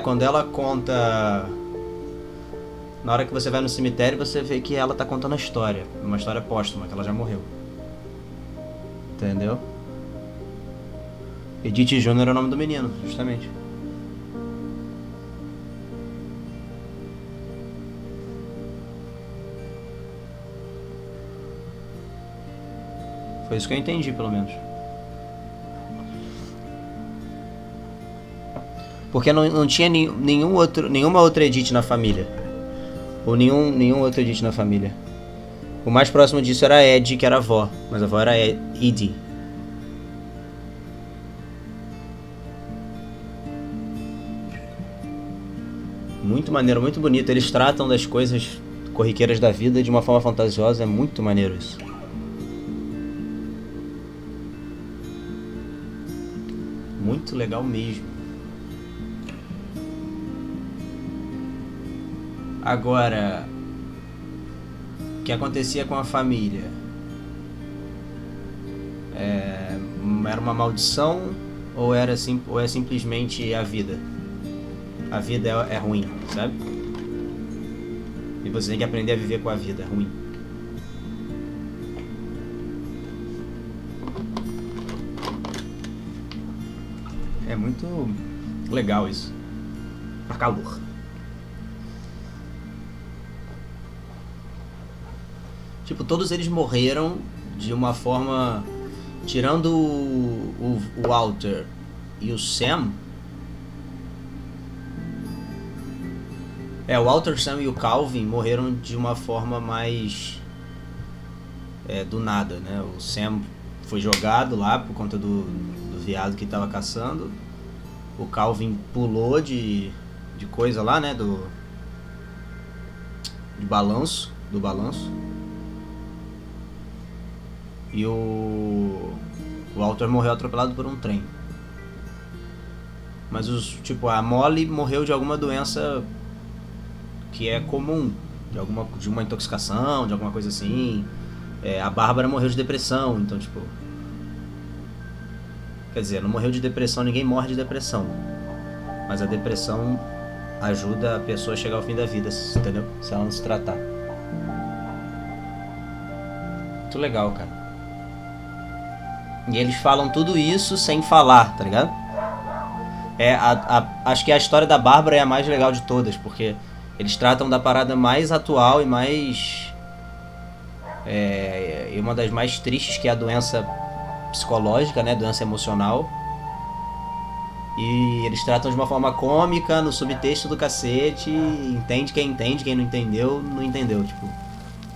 Quando ela conta... Na hora que você vai no cemitério, você vê que ela tá contando a história. Uma história póstuma, que ela já morreu. Entendeu? Edith Júnior é o nome do menino, justamente. Foi isso que eu entendi, pelo menos. Porque não tinha nenhuma outra Edith na família. Ou nenhum outro Edith na família. O mais próximo disso era a Ed, que era a avó. Mas a avó era a Edie. Muito maneiro, muito bonito. Eles tratam das coisas corriqueiras da vida de uma forma fantasiosa. É muito maneiro isso. Muito legal mesmo. Agora, o que acontecia com a família? Era uma maldição ou é simplesmente a vida? A vida é ruim, sabe? E você tem que aprender a viver com a vida ruim. É muito legal isso. Tá calor. Tipo, todos eles morreram de uma forma... Tirando o Walter e o Sam... o Walter, Sam e o Calvin morreram de uma forma mais... do nada, né? O Sam foi jogado lá por conta do viado que estava caçando. O Calvin pulou de coisa lá, né? Do balanço. E o Walter morreu atropelado por um trem. Mas a Molly morreu de alguma doença que é comum, de uma intoxicação, de alguma coisa assim. A Bárbara morreu de depressão, então quer dizer, não morreu de depressão, ninguém morre de depressão. Mas a depressão ajuda a pessoa a chegar ao fim da vida, entendeu? Se ela não se tratar. Muito legal, cara. E eles falam tudo isso sem falar, tá ligado? Acho que a história da Bárbara é a mais legal de todas, porque eles tratam da parada mais atual e mais... e uma das mais tristes, que é a doença psicológica, né? Doença emocional. E eles tratam de uma forma cômica, no subtexto do cacete. Entende, quem não entendeu, não entendeu. Tipo,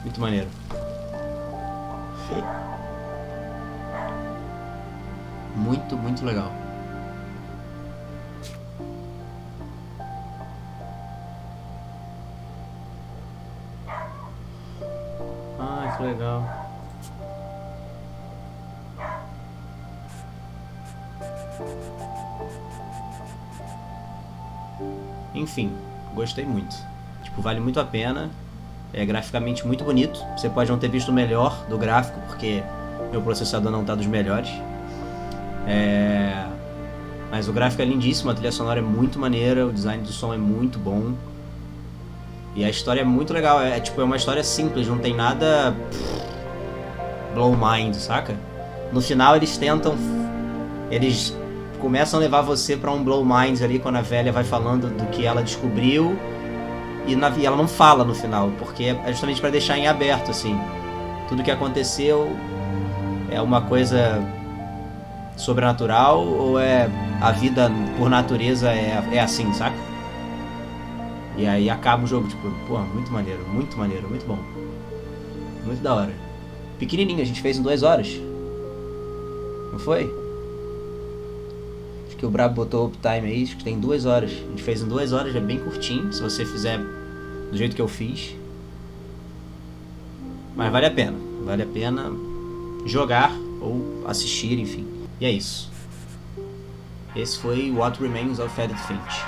muito maneiro. Muito, muito legal. Ah, que legal. Enfim, gostei muito. Tipo, vale muito a pena. É graficamente muito bonito. Você pode não ter visto o melhor do gráfico, porque meu processador não tá dos melhores. Mas o gráfico é lindíssimo, a trilha sonora é muito maneira, o design do som é muito bom. E a história é muito legal, é uma história simples, não tem nada blow mind, saca? No final eles começam a levar você pra um blow mind ali, quando a velha vai falando do que ela descobriu e ela não fala no final, porque é justamente pra deixar em aberto, assim. Tudo que aconteceu é uma coisa sobrenatural ou a vida por natureza é assim, saca? E aí acaba o jogo, tipo, pô, muito maneiro, muito bom. Muito da hora. Pequenininho, a gente fez em 2 horas. Não foi? Acho que o Brabo botou o uptime aí, acho que tem 2 horas. A gente fez em 2 horas, é bem curtinho, se você fizer do jeito que eu fiz. Mas vale a pena jogar ou assistir, enfim. E é isso. Esse foi What Remains of Edith Finch.